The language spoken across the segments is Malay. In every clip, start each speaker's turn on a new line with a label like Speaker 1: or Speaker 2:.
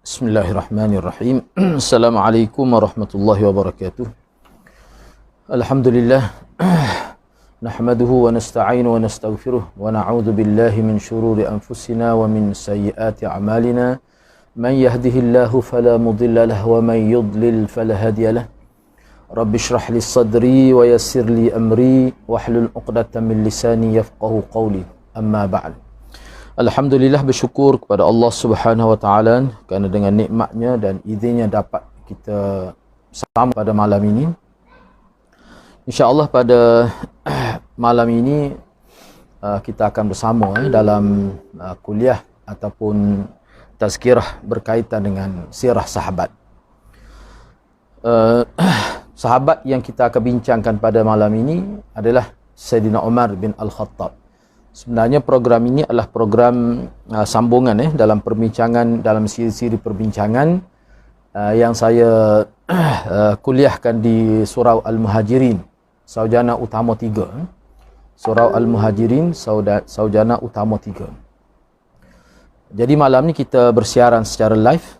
Speaker 1: Bismillahirrahmanirrahim. Assalamualaikum warahmatullahi wabarakatuh. Alhamdulillah. Nahmaduhu wa nasta'inu wa nastaghfiruh wa na'udzu billahi min syururi anfusina wa min sayyiati a'malina. Man yahdihillahu fala mudilla lahu wa man yudlil fala hadiya lahu. Rabbi shrah li sadri wa yassir li amri wahlul 'uqdatam min lisani yafqahu qawli. Amma ba'd. Alhamdulillah, bersyukur kepada Allah Subhanahu wa taala kerana dengan nikmatnya dan izinnya dapat kita sama pada malam ini. Insya-Allah pada malam ini kita akan bersama dalam kuliah ataupun tazkirah berkaitan dengan sirah sahabat. Sahabat yang kita akan bincangkan pada malam ini adalah Sayyidina Umar bin Al-Khattab. Sebenarnya program ini adalah program sambungan dalam perbincangan, dalam siri-siri perbincangan yang saya kuliahkan di Surau Al-Muhajirin, Saujana Utama 3. Surau Al-Muhajirin, Saujana Utama 3. Jadi malam ni kita bersiaran secara live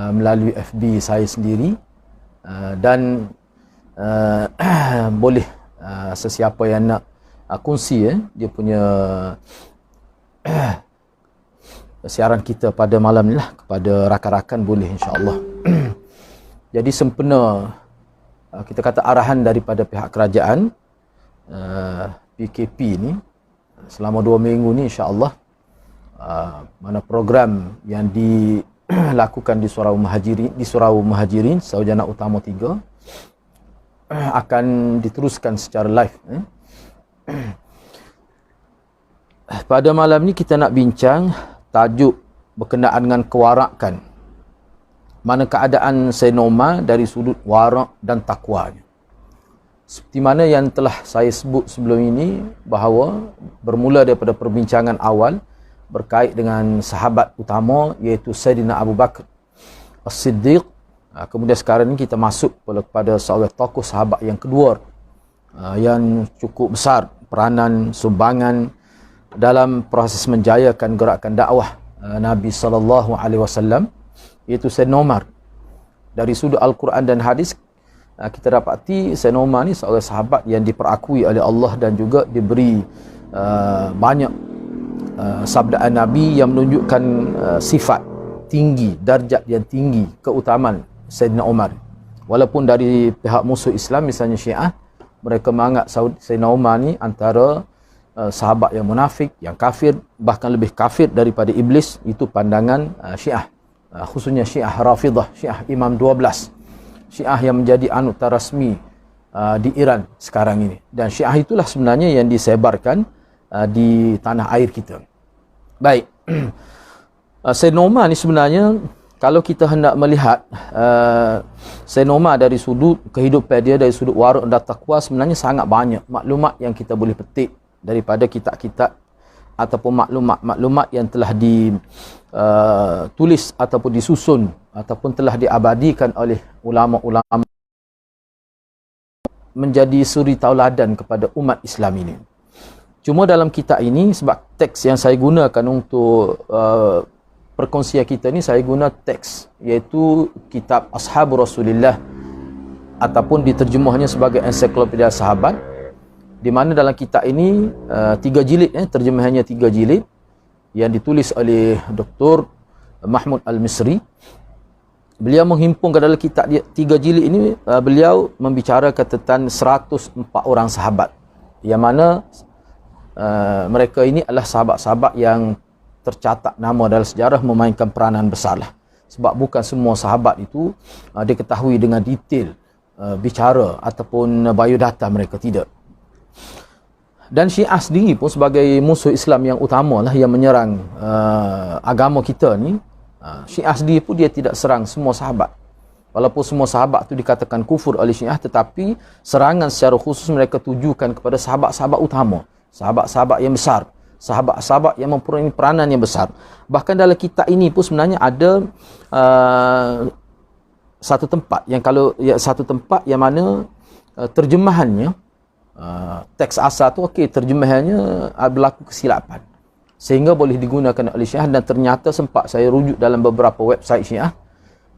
Speaker 1: melalui FB saya sendiri dan boleh sesiapa yang nak kongsi dia punya siaran kita pada malam ni lah kepada rakan-rakan, boleh insya-Allah. Jadi sempena kita kata arahan daripada pihak kerajaan PKP ni selama 2 minggu ni, insya-Allah mana program yang dilakukan di Surau Muhajirin Saujana Utama 3 akan diteruskan secara live. Pada malam ni kita nak bincang tajuk berkenaan dengan kewarakan. Mana keadaan Sayyidina Umar dari sudut warak dan takwanya. Seperti mana yang telah saya sebut sebelum ini, bahawa bermula daripada perbincangan awal berkait dengan sahabat utama iaitu Sayyidina Abu Bakar As-Siddiq. Kemudian sekarang ni kita masuk kepada seorang tokoh sahabat yang kedua yang cukup besar peranan sumbangan dalam proses menjayakan gerakan dakwah Nabi sallallahu alaihi wasallam, iaitu Sayyidina Umar. Dari sudut Al-Quran dan hadis kita dapati Sayyidina Umar ni seorang sahabat yang diperakui oleh Allah dan juga diberi banyak sabdaan Nabi yang menunjukkan sifat tinggi, darjat yang tinggi, keutamaan Sayyidina Umar. Walaupun dari pihak musuh Islam misalnya Syiah, mereka menganggap Sayyidina Umar ni antara sahabat yang munafik, yang kafir, bahkan lebih kafir daripada iblis. Itu pandangan Syiah, khususnya Syiah Rafidah, Syiah Imam 12, Syiah yang menjadi anutan rasmi di Iran sekarang ini. Dan Syiah itulah sebenarnya yang disebarkan di tanah air kita. Baik, Sayyidina Umar ni sebenarnya, kalau kita hendak melihat Sayyidina Umar dari sudut kehidupan dia, dari sudut warak dan takwa, sebenarnya sangat banyak maklumat yang kita boleh petik daripada kitab-kitab ataupun maklumat-maklumat yang telah ditulis ataupun disusun ataupun telah diabadikan oleh ulama-ulama menjadi suri tauladan kepada umat Islam ini. Cuma dalam kitab ini, sebab teks yang saya gunakan untuk perkongsian kita ni, saya guna teks iaitu kitab Ashab Rasulullah ataupun diterjemahnya sebagai ensiklopedia sahabat, di mana dalam kitab ini 3 jilid, terjemahannya 3 jilid yang ditulis oleh Dr. Mahmud Al-Misri. Beliau menghimpunkan dalam kitab dia 3 jilid ini, beliau membicarakan tentang 104 orang sahabat, yang mana mereka ini adalah sahabat-sahabat yang tercatat nama dalam sejarah, memainkan peranan besar lah. Sebab bukan semua sahabat itu diketahui dengan detail bicara ataupun biodata mereka, tidak. Dan Syiah sendiri pun sebagai musuh Islam yang utama lah, yang menyerang agama kita ni, Syiah sendiri pun dia tidak serang semua sahabat. Walaupun semua sahabat tu dikatakan kufur oleh Syiah, tetapi serangan secara khusus mereka tujukan kepada sahabat-sahabat utama, sahabat-sahabat yang besar, sahabat-sahabat yang mempunyai peranan yang besar. Bahkan dalam kitab ini pun sebenarnya ada satu tempat yang mana terjemahannya, teks asal tu terjemahannya berlaku kesilapan. sehingga boleh digunakan oleh Syiah, dan ternyata sempat saya rujuk dalam beberapa website Syiah,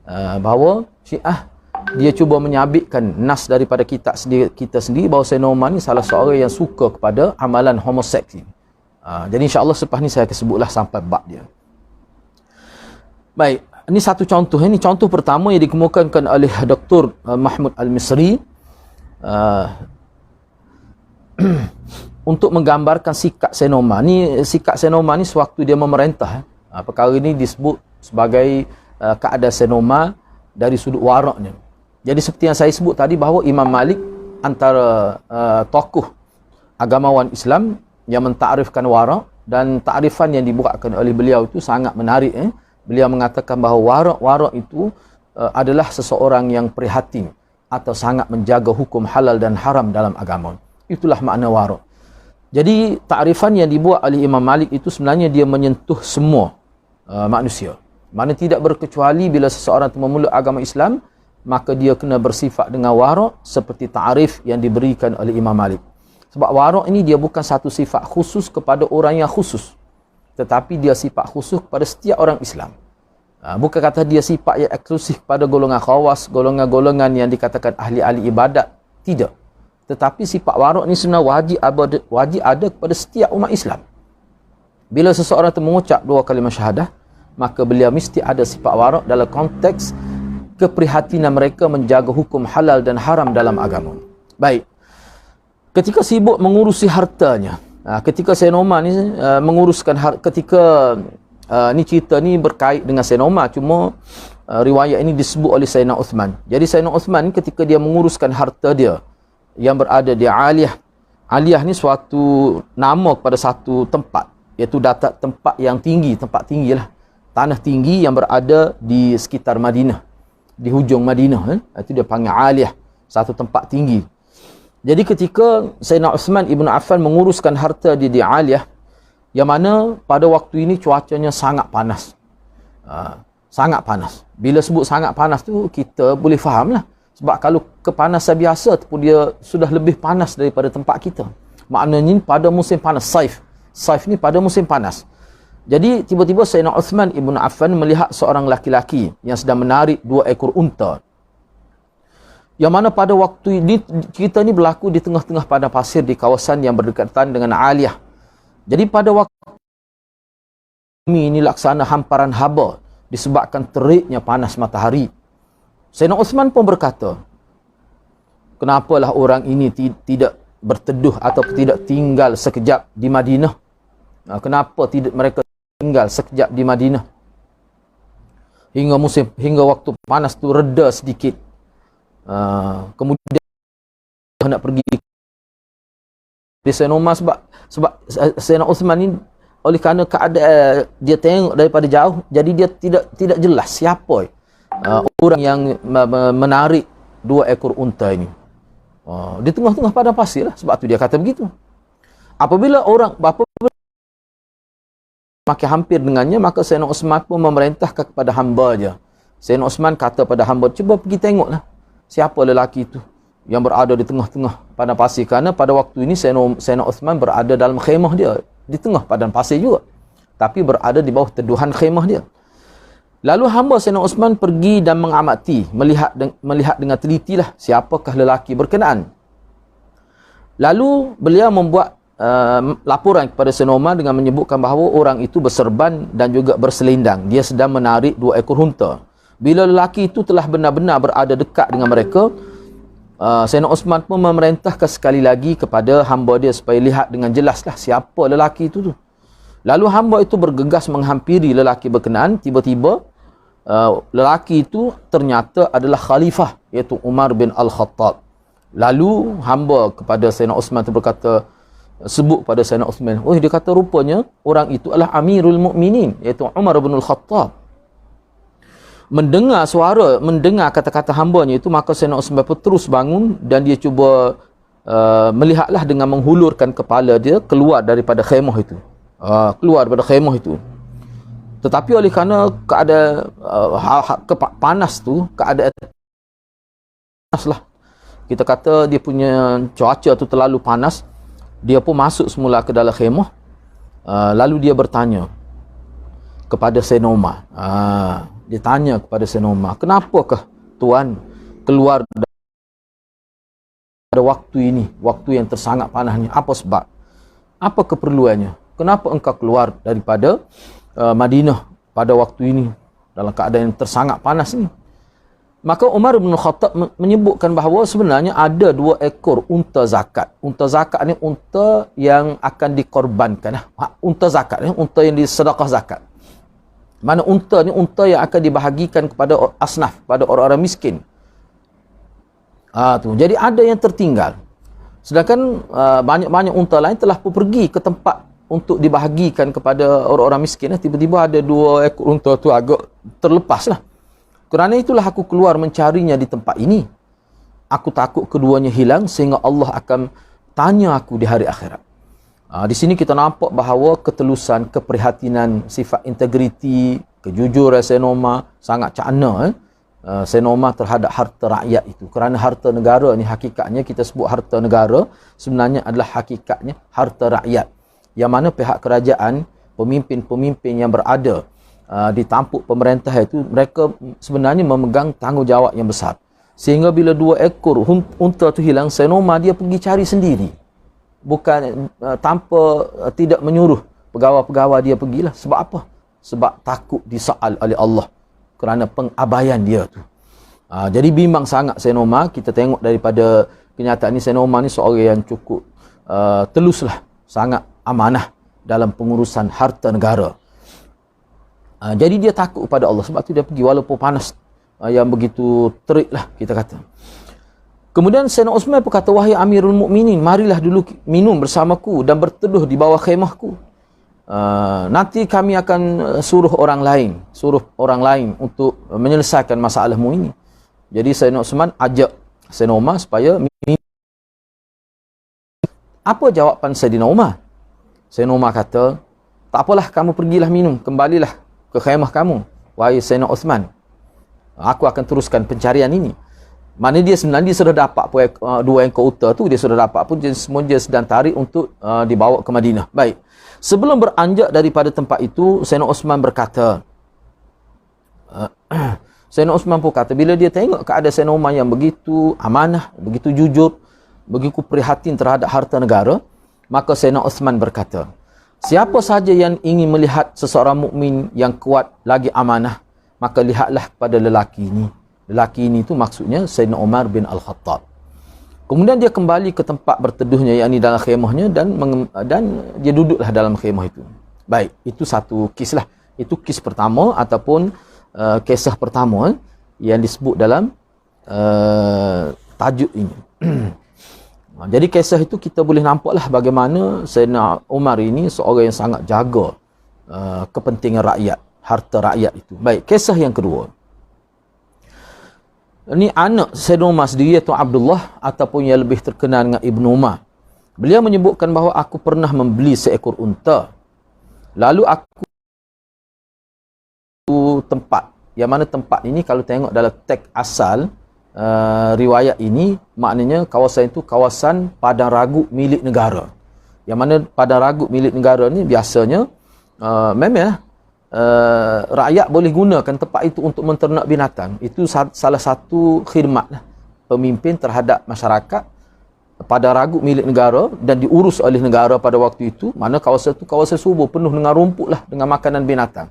Speaker 1: bahawa Syiah dia cuba menyabitkan nas daripada kita sendiri bahawa Sayyidina Umar ni salah seorang yang suka kepada amalan homoseks ni. Jadi insya-Allah selepas ni saya akan sebutlah sampai bab dia. Baik, ini satu contoh. Ini contoh pertama yang dikemukakan oleh Dr. Mahmud Al-Misri untuk menggambarkan sikap Sayyidina Umar. Ni sikap Sayyidina Umar ni sewaktu dia memerintah. Perkara ini disebut sebagai keadaan Sayyidina Umar dari sudut waraknya. Jadi seperti yang saya sebut tadi bahawa Imam Malik antara tokoh agamawan Islam yang mentakrifkan warak, dan takrifan yang dibuatkan oleh beliau itu sangat menarik. Beliau mengatakan bahawa warak itu adalah seseorang yang prihatin atau sangat menjaga hukum halal dan haram dalam agama. Itulah makna warak. Jadi takrifan yang dibuat oleh Imam Malik itu sebenarnya dia menyentuh semua manusia. Mana tidak berkecuali bila seseorang itu memeluk agama Islam, maka dia kena bersifat dengan warak seperti ta'rif yang diberikan oleh Imam Malik. Sebab warak ini dia bukan satu sifat khusus kepada orang yang khusus, tetapi dia sifat khusus kepada setiap orang Islam. Bukan kata dia sifat yang eksklusif pada golongan khawas, golongan-golongan yang dikatakan ahli-ahli ibadat. Tidak. Tetapi sifat warak ini sebenarnya wajib ada kepada setiap umat Islam. Bila seseorang itu mengucap dua kalimah syahadah, maka beliau mesti ada sifat warak dalam konteks keprihatinan mereka menjaga hukum halal dan haram dalam agama. Baik. Ketika sibuk mengurusi hartanya, ketika Sayyidina Umar ni menguruskan ni cerita ni berkait dengan Sayyidina Umar, cuma riwayat ini disebut oleh Sayyidina Uthman. Jadi Sayyidina Uthman ni ketika dia menguruskan harta dia yang berada di Aliyah. Aliyah ni suatu nama kepada satu tempat, iaitu tempat yang tinggi, tempat tinggilah. Tanah tinggi yang berada di sekitar Madinah, di hujung Madinah. Itu dia panggil Aliyah, satu tempat tinggi. Jadi ketika Sayyidina Uthman Ibn Affan menguruskan harta dia di Aliyah, yang mana pada waktu ini cuacanya sangat panas. Sangat panas. Bila sebut sangat panas tu, kita boleh faham lah. Sebab kalau kepanasan biasa tu pun dia sudah lebih panas daripada tempat kita. Maknanya pada musim panas, Saif. Saif ni pada musim panas. Jadi tiba-tiba Sayyidina Uthman Ibn Affan melihat seorang laki-laki yang sedang menarik 2 ekor unta. Yang mana pada waktu ini cerita ni berlaku di tengah-tengah padang pasir di kawasan yang berdekatan dengan Aliyah. Jadi pada waktu ini laksana hamparan haba disebabkan teriknya panas matahari. Sayyidina Uthman pun berkata, kenapalah orang ini tidak berteduh atau tidak tinggal sekejap di Madinah? Kenapa tidak mereka tinggal sekejap di Madinah hingga waktu panas tu reda sedikit, kemudian nak pergi di Sayyidina Umar, sebab Sayyidina Uthman ni oleh kerana keadaan dia tengok daripada jauh, jadi dia tidak jelas siapa orang yang menarik 2 ekor unta ini di tengah-tengah padang pasir lah. Sebab tu dia kata begitu. Apabila makin hampir dengannya, maka Sayyidina Uthman pun memerintahkan kepada hamba dia. Sayyidina Uthman kata pada hamba, cuba pergi tengoklah siapa lelaki itu yang berada di tengah-tengah padang pasir. Kerana pada waktu ini Sayyidina Uthman berada dalam khemah dia, di tengah padang pasir juga, tapi berada di bawah teduhan khemah dia. Lalu hamba Sayyidina Uthman pergi dan mengamati, melihat dengan telitilah siapakah lelaki berkenaan. Lalu beliau membuat laporan kepada Sayyidina Umar dengan menyebutkan bahawa orang itu berserban dan juga berselendang. Dia sedang menarik 2 ekor unta. Bila lelaki itu telah benar-benar berada dekat dengan mereka, Sayyidina Uthman pun memerintahkan sekali lagi kepada hamba dia supaya lihat dengan jelaslah siapa lelaki itu tu. Lalu hamba itu bergegas menghampiri lelaki berkenaan. Tiba-tiba lelaki itu ternyata adalah khalifah, iaitu Umar bin Al-Khattab. Lalu hamba kepada Sayyidina Uthman itu berkata, sebut pada Sayyidina Uthman, dia kata rupanya orang itu adalah Amirul Mukminin, iaitu Umar bin Al-Khattab. Mendengar kata-kata hambanya itu, maka Sayyidina Uthman pun terus bangun dan dia cuba melihatlah dengan menghulurkan kepala dia keluar daripada khemah itu. Tetapi oleh kerana keadaan panas tu, keadaan panas lah, kita kata dia punya cuaca tu terlalu panas, dia pun masuk semula ke dalam khemah. Lalu dia bertanya kepada Sayyidina Umar. Dia tanya kepada Sayyidina Umar, kenapakah Tuan keluar pada waktu ini, waktu yang tersangat panasnya? Apa sebab? Apa keperluannya? Kenapa engkau keluar daripada Madinah pada waktu ini dalam keadaan yang tersangat panas ini? Maka Umar bin Khattab menyebutkan bahawa sebenarnya ada 2 ekor unta zakat. Unta zakat ni unta yang akan dikorbankan. Unta zakat ni unta yang disedekah zakat. Mana unta ni unta yang akan dibahagikan kepada asnaf, pada orang-orang miskin. Tu. Jadi ada yang tertinggal. Sedangkan banyak-banyak unta lain telah pergi ke tempat untuk dibahagikan kepada orang-orang miskin. Tiba-tiba ada 2 ekor unta tu agak terlepas lah. Kerana itulah aku keluar mencarinya di tempat ini. Aku takut keduanya hilang sehingga Allah akan tanya aku di hari akhirat. Di sini kita nampak bahawa ketelusan, keprihatinan, sifat integriti, kejujuran Sayyidina Umar sangat cakna Sayyidina Umar terhadap harta rakyat itu. Kerana harta negara ni hakikatnya kita sebut harta negara, sebenarnya adalah hakikatnya harta rakyat. Yang mana pihak kerajaan, pemimpin-pemimpin yang berada di tampuk pemerintah itu, mereka sebenarnya memegang tanggungjawab yang besar. Sehingga bila 2 ekor unta tu hilang, Sayyidina Umar dia pergi cari sendiri. Bukan tanpa tidak menyuruh pegawai-pegawai dia pergilah. Sebab apa? Sebab takut disoal oleh Allah kerana pengabaian dia tu. Jadi bimbang sangat Sayyidina Umar. Kita tengok daripada kenyataan ni, Sayyidina Umar ni seorang yang cukup teluslah, sangat amanah dalam pengurusan harta negara. Jadi dia takut kepada Allah, sebab tu dia pergi walaupun panas yang begitu terik lah kita kata. Kemudian Sayyidina Uthman berkata, wahai Amirul Mukminin, marilah dulu minum bersamaku dan berteduh di bawah khemahku. Nanti kami akan suruh orang lain untuk menyelesaikan masalahmu ini. Jadi Sayyidina Uthman ajak Sayyidina Umar supaya minum. Apa jawapan Sayyidina Umar? Sayyidina Umar kata, tak apalah, kamu pergilah minum, kembalilah ke khemah kamu, wahai Sayyidina Uthman. Aku akan teruskan pencarian ini. Mana dia sebenarnya dia sudah dapat 2 ekor unta tu, dia sudah dapat pun, semua dia sedang tarik untuk dibawa ke Madinah. Baik. Sebelum beranjak daripada tempat itu, Sayyidina Uthman berkata, Sayyidina Uthman pun kata, bila dia tengok keadaan Sayyidina Umar yang begitu amanah, begitu jujur, begitu prihatin terhadap harta negara, maka Sayyidina Uthman berkata, siapa sahaja yang ingin melihat seseorang mukmin yang kuat lagi amanah, maka lihatlah kepada lelaki ini. Lelaki ini tu maksudnya Sayyidina Umar bin Al-Khattab. Kemudian dia kembali ke tempat berteduhnya, yakni dalam khemahnya, dan dia duduklah dalam khemah itu. Baik, itu satu kisah lah. Itu kisah pertama ataupun kisah pertama yang disebut dalam tajuk ini. Jadi kisah itu kita boleh nampaklah bagaimana Sayyidina Umar ini seorang yang sangat jaga kepentingan rakyat, harta rakyat itu. Baik, kisah yang kedua. Ini anak Sayyidina Umar sendiri, iaitu Abdullah, ataupun yang lebih terkenal dengan Ibnu Umar. Beliau menyebutkan bahawa aku pernah membeli seekor unta. Lalu aku tempat, yang mana tempat ini kalau tengok dalam teks asal riwayat ini, maknanya kawasan itu kawasan padang ragut milik negara. Yang mana padang ragut milik negara ni biasanya memang rakyat boleh gunakan tempat itu untuk menternak binatang. Itu salah satu khidmat lah pemimpin terhadap masyarakat. Padang ragut milik negara dan diurus oleh negara pada waktu itu, mana kawasan itu kawasan subur, penuh dengan rumput lah, dengan makanan binatang.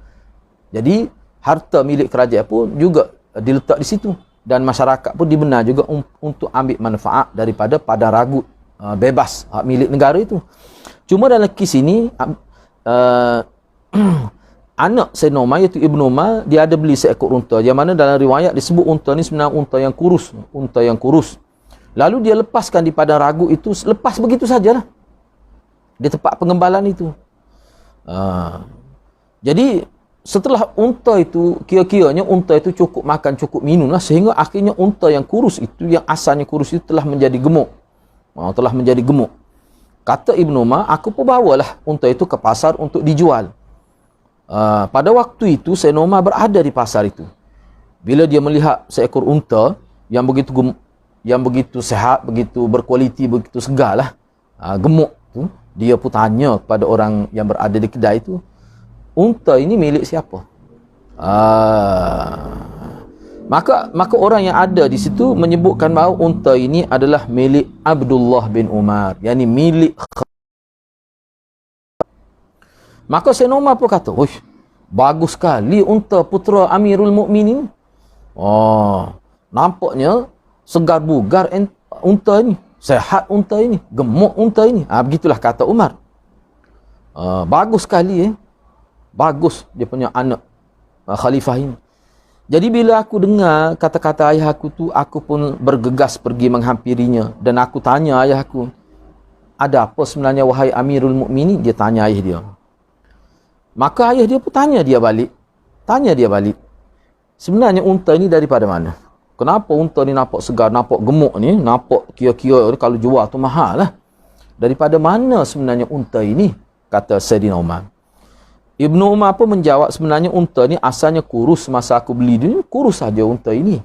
Speaker 1: Jadi harta milik kerajaan pun juga diletak di situ, dan masyarakat pun dibenar juga untuk ambil manfaat daripada padang ragut bebas hak milik negara itu. Cuma dalam kes ini anak Sayyidina Umar, iaitu Ibnu Umar, dia ada beli seekor unta, yang mana dalam riwayat disebut unta ni sebenarnya unta yang kurus. Lalu dia lepaskan di padang ragut itu, lepas begitu sajalah di tempat pengembalan itu. Jadi setelah unta itu, kira-kiranya unta itu cukup makan, cukup minum lah, sehingga akhirnya unta yang kurus itu, yang asalnya kurus itu telah menjadi gemuk. Kata Ibnu Umar, aku pun bawalah unta itu ke pasar untuk dijual. Pada waktu itu Sayyidina Umar berada di pasar itu. Bila dia melihat seekor unta yang begitu sehat, begitu berkualiti, begitu segar lah, gemuk tu, dia pun tanya kepada orang yang berada di kedai itu, unta ini milik siapa? Maka orang yang ada di situ menyebutkan bahawa unta ini adalah milik Abdullah bin Umar, yakni milik. Maka Sayyidina Umar pun kata, "Uish, bagus sekali unta putera Amirul Mukminin. Oh, nampaknya segar bugar unta ini, sehat unta ini, gemuk unta ini." Begitulah kata Umar. Bagus sekali bagus dia punya anak khalifah ini. Jadi bila aku dengar kata-kata ayah aku tu, aku pun bergegas pergi menghampirinya dan aku tanya ayah aku, "Ada apa sebenarnya wahai Amirul Mukminin?" Dia tanya ayah dia. Maka ayah dia pun tanya dia balik. Sebenarnya unta ini daripada mana? Kenapa unta ni nampak segar, nampak gemuk ni, nampak kira-kira kalau jual tu mahal lah. Daripada mana sebenarnya unta ini? Kata Sayyidina Umar. Ibnu Umar pun menjawab, sebenarnya unta ni asalnya kurus masa aku beli dia, kurus saja unta ini.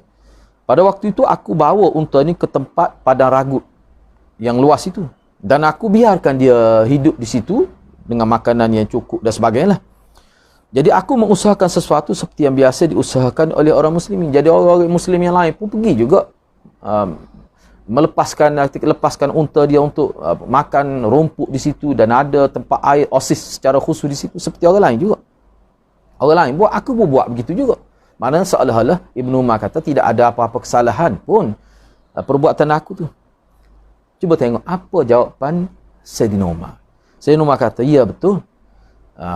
Speaker 1: Pada waktu itu aku bawa unta ni ke tempat padang ragut yang luas itu. Dan aku biarkan dia hidup di situ dengan makanan yang cukup dan sebagainya lah. Jadi aku mengusahakan sesuatu seperti yang biasa diusahakan oleh orang muslimin. Jadi orang muslim yang lain pun pergi juga lepaskan unta dia untuk makan rumput di situ dan ada tempat air oasis secara khusus di situ seperti orang lain juga. Orang lain buat, aku pun buat begitu juga. Maknanya seolah-olah Ibnu Umar kata tidak ada apa-apa kesalahan pun perbuatan aku tu. Cuba tengok apa jawapan Sayyidina Umar. Sayyidina Umar kata, "Ya betul.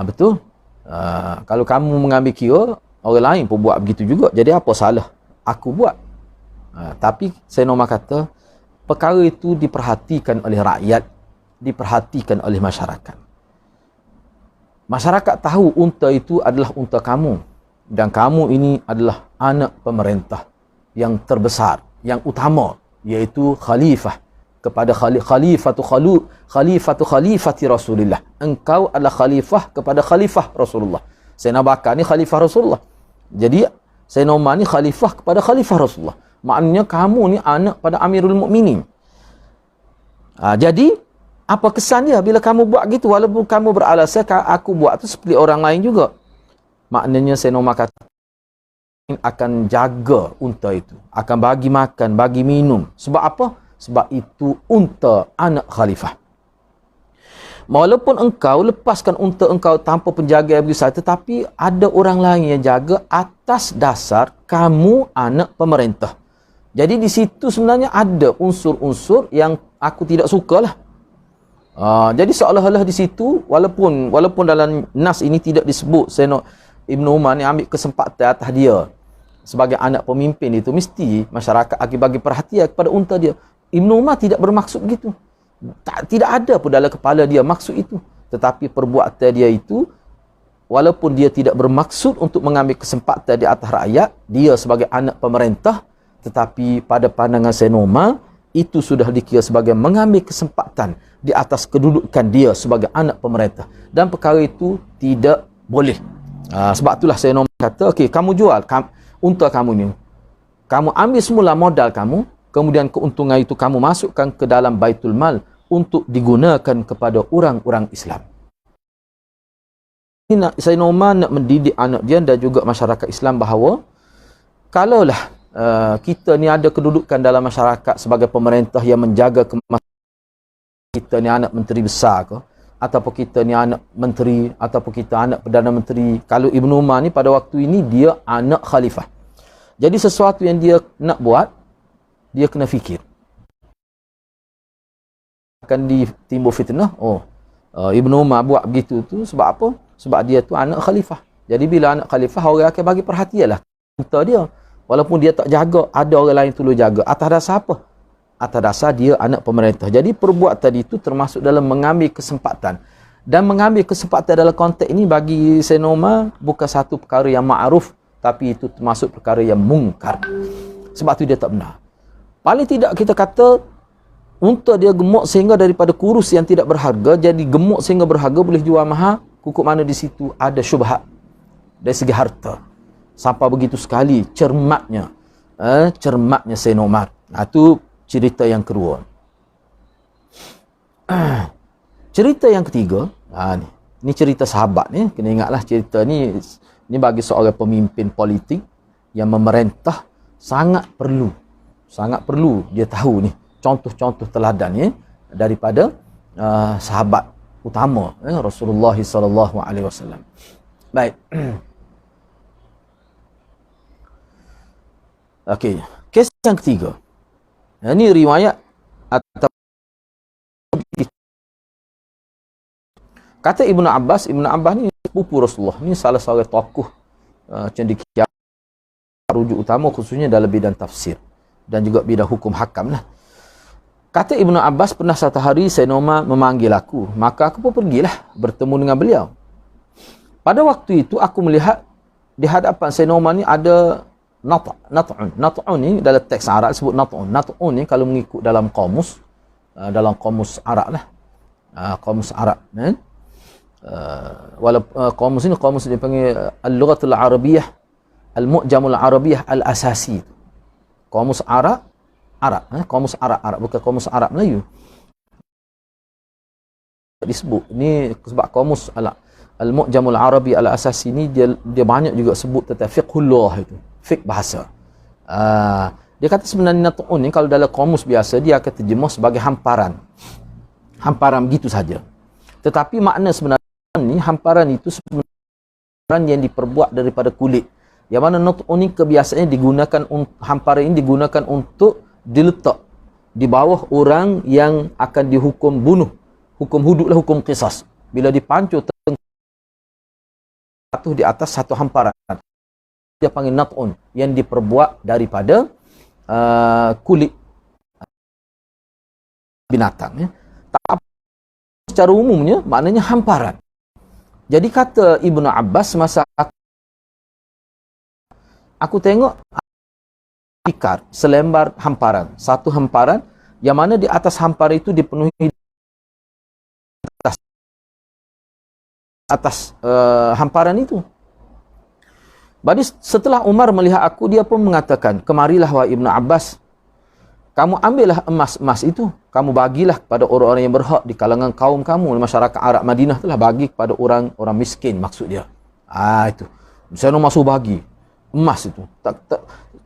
Speaker 1: Betul. Kalau kamu mengambil kira orang lain pun buat begitu juga, jadi apa salah aku buat?" Tapi Sayyidina Umar kata, perkara itu diperhatikan oleh rakyat, diperhatikan oleh masyarakat. Masyarakat tahu unta itu adalah unta kamu dan kamu ini adalah anak pemerintah yang terbesar, yang utama, iaitu khalifah kepada khalifati Rasulullah. Engkau adalah khalifah kepada khalifah Rasulullah. Sayyidina Bakar ni khalifah Rasulullah. Jadi Sayyidina Umar ni khalifah kepada khalifah Rasulullah. Maknanya kamu ni anak pada Amirul Mukminin. Jadi apa kesan dia bila kamu buat gitu, walaupun kamu beralasan aku buat tu seperti orang lain juga. Maknanya Sayyidina Umar kata akan jaga unta itu, akan bagi makan, bagi minum. Sebab apa? Sebab itu unta anak khalifah. Walaupun engkau lepaskan unta engkau tanpa penjaga yang besar, tetapi ada orang lain yang jaga atas dasar kamu anak pemerintah. Jadi di situ sebenarnya ada unsur-unsur yang aku tidak sukalah. Jadi seolah-olah di situ, walaupun dalam nas ini tidak disebut, Sayyidina Ibnu Umar ni ambil kesempatan atas dia sebagai anak pemimpin itu, mesti masyarakat akan bagi perhatian kepada unta dia. Ibnu Umar tidak bermaksud begitu. Tidak ada pun dalam kepala dia maksud itu. Tetapi perbuatan dia itu, walaupun dia tidak bermaksud untuk mengambil kesempatan di atas rakyat, dia sebagai anak pemerintah, tetapi pada pandangan Sayyidina Umar, itu sudah dikira sebagai mengambil kesempatan di atas kedudukan dia sebagai anak pemerintah. Dan perkara itu tidak boleh. Sebab itulah Sayyidina Umar kata, okey, kamu jual unta kamu ni. Kamu ambil semula modal kamu, kemudian keuntungan itu kamu masukkan ke dalam Baitul Mal untuk digunakan kepada orang-orang Islam. Sayyidina Umar nak mendidik anak dia dan juga masyarakat Islam bahawa kalaulah kita ni ada kedudukan dalam masyarakat sebagai pemerintah yang menjaga kita ni anak menteri besar ke, ataupun kita ni anak menteri, ataupun kita anak Perdana Menteri. Kalau Ibnu Umar ni pada waktu ini dia anak khalifah. Jadi sesuatu yang dia nak buat, dia kena fikir. Akan ditimbul fitnah. Ibnu Umar buat begitu tu sebab apa? Sebab dia tu anak khalifah. Jadi bila anak khalifah, orang akan bagi perhatian lah unta dia. Walaupun dia tak jaga, ada orang lain tolong jaga. Atas dasar apa? Atas dasar dia anak pemerintah. Jadi perbuatan itu termasuk dalam mengambil kesempatan. Dan mengambil kesempatan dalam konteks ini bagi Sayyidina Umar bukan satu perkara yang ma'ruf, tapi itu termasuk perkara yang mungkar. Sebab itu dia tak benar. Paling tidak kita kata unta dia gemuk sehingga daripada kurus yang tidak berharga jadi gemuk sehingga berharga, boleh jual mahal. Hukum mana di situ ada syubhat dari segi harta. Sampai begitu sekali cermatnya Sayyidina Umar. Itu cerita yang kedua. Cerita yang ketiga, ni cerita sahabat ni. Kena ingatlah cerita ni Ini bagi seorang pemimpin politik yang memerintah sangat perlu dia tahu ni contoh-contoh teladan ya daripada sahabat utama Rasulullah sallallahu alaihi wasallam. Baik. Okey, kes yang ketiga. Ini riwayat atau kata Ibnu Abbas ni sepupu Rasulullah. Ini salah seorang tokoh cendekia rujuk utama khususnya dalam bidang tafsir dan juga bidang hukum hakam lah. Kata Ibnu Abbas, pernah satu hari Sayyidina Umar memanggil aku, maka aku pun pergilah bertemu dengan beliau. Pada waktu itu aku melihat di hadapan Sayyidina Umar ni ada nat'un. Nat'un ni dalam teks Arab sebut nat'un. Nat'un ni kalau mengikut dalam kamus Arab lah. Kamus Arab kan. Kamus ini dipanggil al-lughatul arabiyyah al-mu'jamul arabiyyah al-asasi. Kamus Arab kamus Arab bukan kamus Arab Melayu. Disebut ni sebab kamus al-mu'jamul arabi al-asasi ni dia banyak juga sebut tentang fiqhullah itu, fiqh bahasa. Dia kata sebenarnya nat'un ni kalau dalam kamus biasa dia akan terjemah sebagai hamparan begitu saja. Tetapi makna sebenarnya ni hamparan itu sebenarnya yang diperbuat daripada kulit. Yang mana nat'un ni kebiasaannya digunakan, hamparan ini digunakan untuk diletak di bawah orang yang akan dihukum bunuh, hukum hudud lah, hukum qisas. Bila dipancur jatuh di atas satu hamparan, dia panggil nat'un, yang diperbuat daripada kulit binatang ya. Tak, secara umumnya maknanya hamparan. Jadi kata Ibnu Abbas, masa aku tengok tikar selembar hamparan, satu hamparan yang mana di atas hamparan itu dipenuhi atas hamparan itu. Jadi setelah Umar melihat aku, dia pun mengatakan, kemarilah wahai Ibnu Abbas, kamu ambillah emas itu, kamu bagilah kepada orang-orang yang berhak di kalangan kaum kamu. Masyarakat Arab Madinah telah bagi kepada orang-orang miskin, maksud dia. Itu saya nak masuk bagi emas itu.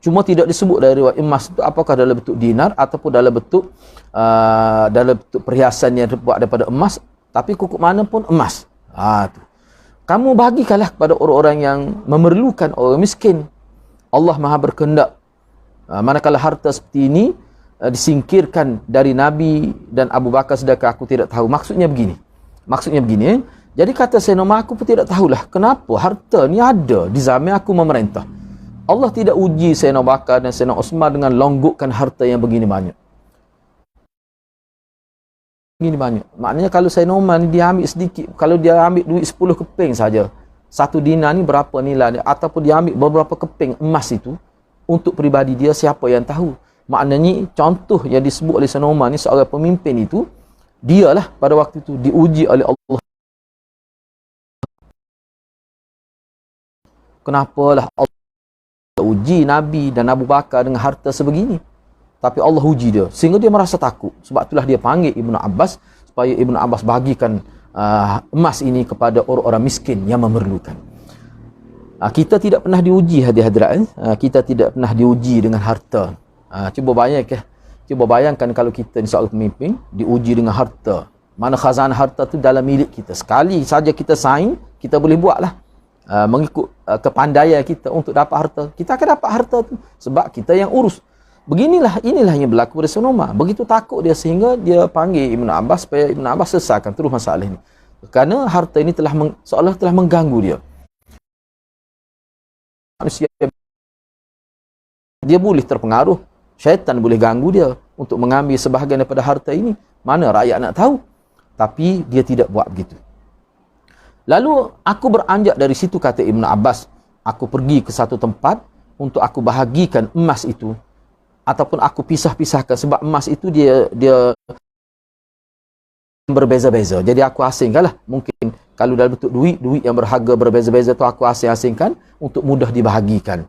Speaker 1: Cuma tidak disebut dari riwayat emas itu apakah dalam bentuk dinar ataupun dalam bentuk perhiasan yang terbuat daripada emas, tapi kukup mana pun emas. Tu. Kamu bagikanlah kepada orang-orang yang memerlukan, orang miskin. Allah Maha berkehendak manakala harta seperti ini disingkirkan dari Nabi dan Abu Bakar, sedangkan aku tidak tahu. Maksudnya begini. Jadi kata Sayyidina Umar, aku pun tidak tahulah kenapa harta ni ada di zaman aku memerintah. Allah tidak uji Sayyidina Abu Bakar dan Sayyidina Uthman dengan longgokkan harta yang begini banyak. Maknanya kalau Sayyidina Umar ni dia ambil sedikit, kalau dia ambil duit 10 keping saja, satu dinar ni berapa nilai, ataupun dia ambil beberapa keping emas itu untuk peribadi dia, siapa yang tahu. Maknanya contoh yang disebut oleh Sayyidina Umar ni, seorang pemimpin itu, dialah pada waktu itu diuji oleh Allah. Kenapalah Allah uji Nabi dan Abu Bakar dengan harta sebegini? Tapi Allah uji dia sehingga dia merasa takut. Sebab itulah dia panggil Ibnu Abbas supaya Ibnu Abbas bagikan emas ini kepada orang-orang miskin yang memerlukan. Kita tidak pernah diuji hadirin. Kita tidak pernah diuji dengan harta. Cuba bayangkan kalau kita ni seorang pemimpin diuji dengan harta. Mana khazanah harta tu dalam milik kita. Sekali saja kita sign, kita boleh buatlah. Mengikut kepandaian kita untuk dapat harta, kita akan dapat harta tu sebab kita yang urus. Inilah yang berlaku pada Sayyidina Umar. Begitu takut dia sehingga dia panggil Ibnu Abbas supaya Ibnu Abbas selesaikan terus masalah ini. Kerana harta ini seolah telah mengganggu dia. Manusia dia boleh terpengaruh, syaitan boleh ganggu dia untuk mengambil sebahagian daripada harta ini. Mana rakyat nak tahu? Tapi dia tidak buat begitu. Lalu aku beranjak dari situ, kata Ibnu Abbas, aku pergi ke satu tempat untuk aku bahagikan emas itu, ataupun aku pisah-pisahkan, sebab emas itu dia berbeza-beza. Jadi aku asingkanlah. Mungkin kalau dalam bentuk duit yang berharga berbeza-beza tu aku asing-asingkan untuk mudah dibahagikan.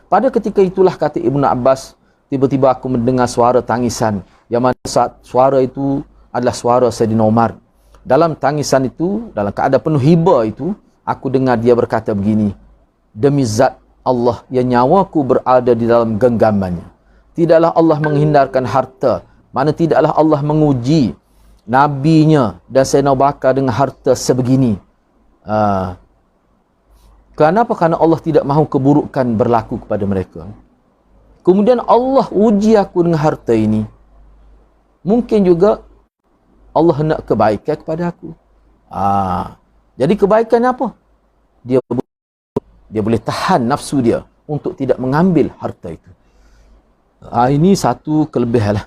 Speaker 1: Pada ketika itulah, kata Ibnu Abbas, tiba-tiba aku mendengar suara tangisan, yang mana suara itu adalah suara Sayyidina Umar. Dalam tangisan itu, dalam keadaan penuh hibah itu, aku dengar dia berkata begini, Demi zat Allah yang nyawaku berada di dalam genggamannya. Tidaklah Allah menghindarkan harta. Mana tidaklah Allah menguji nabinya dan Sayyidina Abu Bakar dengan harta sebegini. Kenapa? Kerana Allah tidak mahu keburukan berlaku kepada mereka. Kemudian Allah uji aku dengan harta ini. Mungkin juga Allah hendak kebaikan kepada aku. Jadi kebaikan apa? Dia boleh tahan nafsu dia untuk tidak mengambil harta itu. Ini satu kelebihan lah.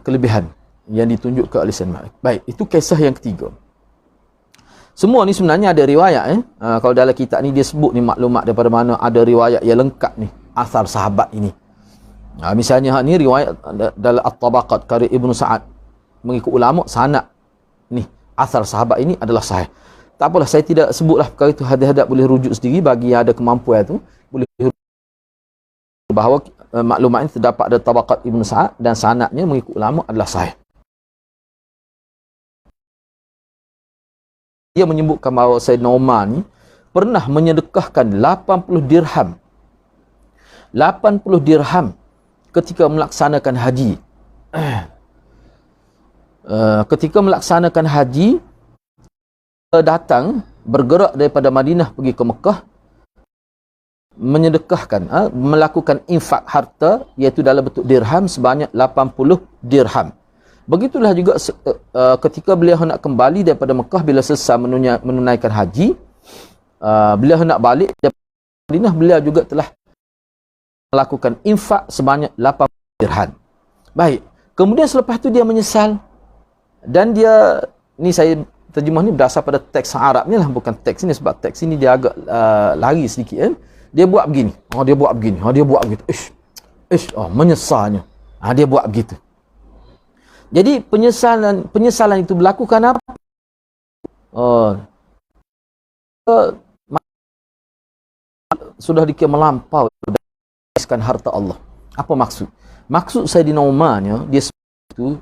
Speaker 1: Kelebihan yang ditunjukkan oleh Sayyidina Malik. Baik, itu kisah yang ketiga. Semua ni sebenarnya ada riwayat. Kalau dalam kitab ni dia sebut ni maklumat daripada mana ada riwayat yang lengkap ni. Asar sahabat ini. Misalnya ni riwayat dalam At-Tabaqat karya Ibnu Sa'ad. Mengikut ulama sanad ni asar sahabat ini adalah sahih. Tak apalah, saya tidak sebutlah perkara itu. Hadis-hadis boleh rujuk sendiri bagi yang ada kemampuan tu. Boleh bahawa maklumat ini terdapat dari Tabaqat Ibnu Sa'ad dan sanadnya mengikut ulama adalah sahih. Dia menyebutkan bahawa Sayyidina Umar ni pernah menyedekahkan 80 dirham. 80 dirham ketika melaksanakan haji. Ketika melaksanakan haji, datang bergerak daripada Madinah pergi ke Mekah, menyedekahkan, melakukan infak harta iaitu dalam bentuk dirham sebanyak 80 dirham. Begitulah juga ketika beliau hendak kembali daripada Mekah bila selesai menunaikan haji, beliau hendak balik daripada Madinah, beliau juga telah melakukan infak sebanyak 80 dirham. Baik, kemudian selepas itu dia menyesal. Dan dia, ni saya terjemah ni berdasar pada teks Arab ni lah, bukan teks ni, sebab teks ini dia agak lari sedikit kan. Dia buat begini, dia buat begini, dia buat begitu. Menyesalnya. Dia buat begitu. Jadi penyesalan itu berlaku kerana apa? Sudah dikira melampau dan harta Allah. Apa maksud? Maksud Sayyidina Umar ni, dia itu